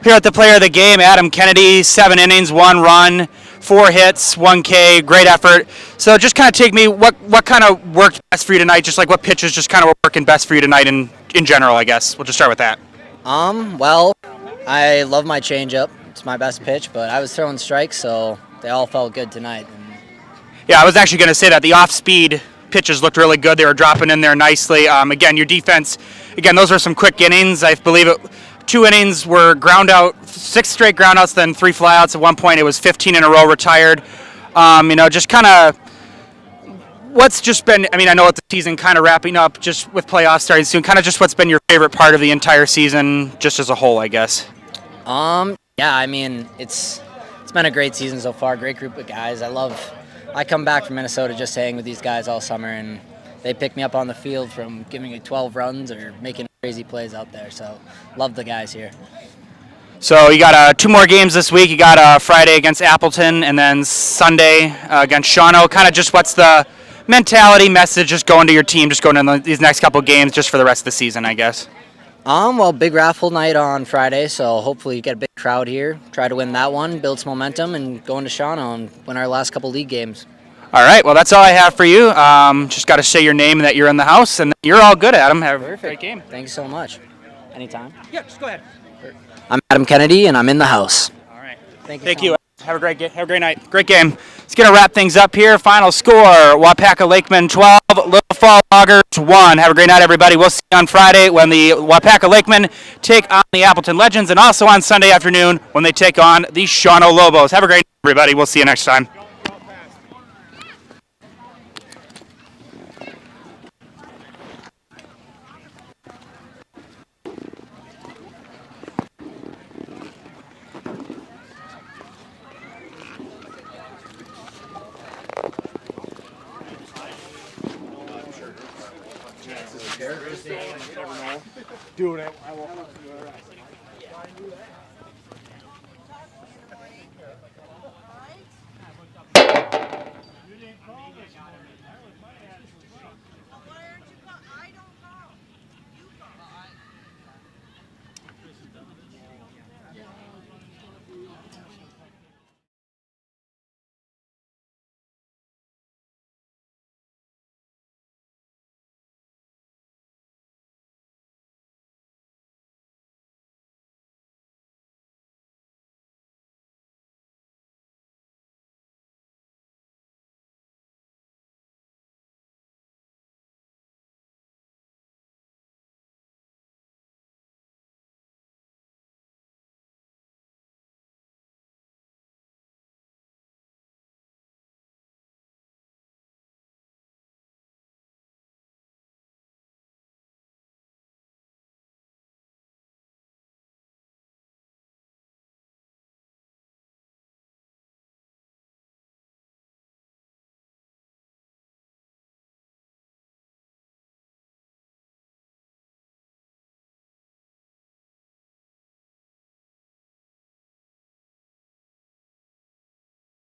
Here at the player of the game, Adam Kennedy, 7 innings, 1 run, 4 hits, 1 K, great effort. So just kind of take me, what kind of worked best for you tonight? Just like what pitches just kind of working best for you tonight in general, I guess. We'll just start with that. Well, I love my changeup. It's my best pitch, but I was throwing strikes, so they all felt good tonight. Yeah, I was actually going to say that the off-speed pitches looked really good. They were dropping in there nicely. Again, your defense, those were some quick innings. I believe 2 innings were ground out, 6 straight ground outs, then 3 flyouts. At one point, it was 15 in a row retired. Just kind of what's just been, I know the season kind of wrapping up just with playoffs starting soon, kind of just what's been your favorite part of the entire season just as a whole, I guess? Yeah, it's been a great season so far, great group of guys. I come back from Minnesota just to hang with these guys all summer, and they pick me up on the field from giving me 12 runs or making crazy plays out there, so love the guys here. So you got 2 more games this week. You got Friday against Appleton and then Sunday against Shawano. Kind of just what's the mentality message just going to your team, just going into these next couple games just for the rest of the season, I guess? Well, big raffle night on Friday, so hopefully you get a big crowd here. Try to win that one, build some momentum, and go into Shawano and win our last couple league games. All right, well, that's all I have for you. Just got to say your name and that you're in the house, and you're all good, Adam. Have a great game. Thank you so much. Anytime. Yeah, just go ahead. I'm Adam Kennedy, and I'm in the house. All right. Thank you. Have a great night. Great game. Let's get to wrap things up here. Final score, Waupaca Lakemen 12, Little Fall Loggers 1. Have a great night, everybody. We'll see you on Friday when the Waupaca Lakemen take on the Appleton Legends, and also on Sunday afternoon when they take on the Shawano Lobos. Have a great night, everybody. We'll see you next time. Doing it. I will.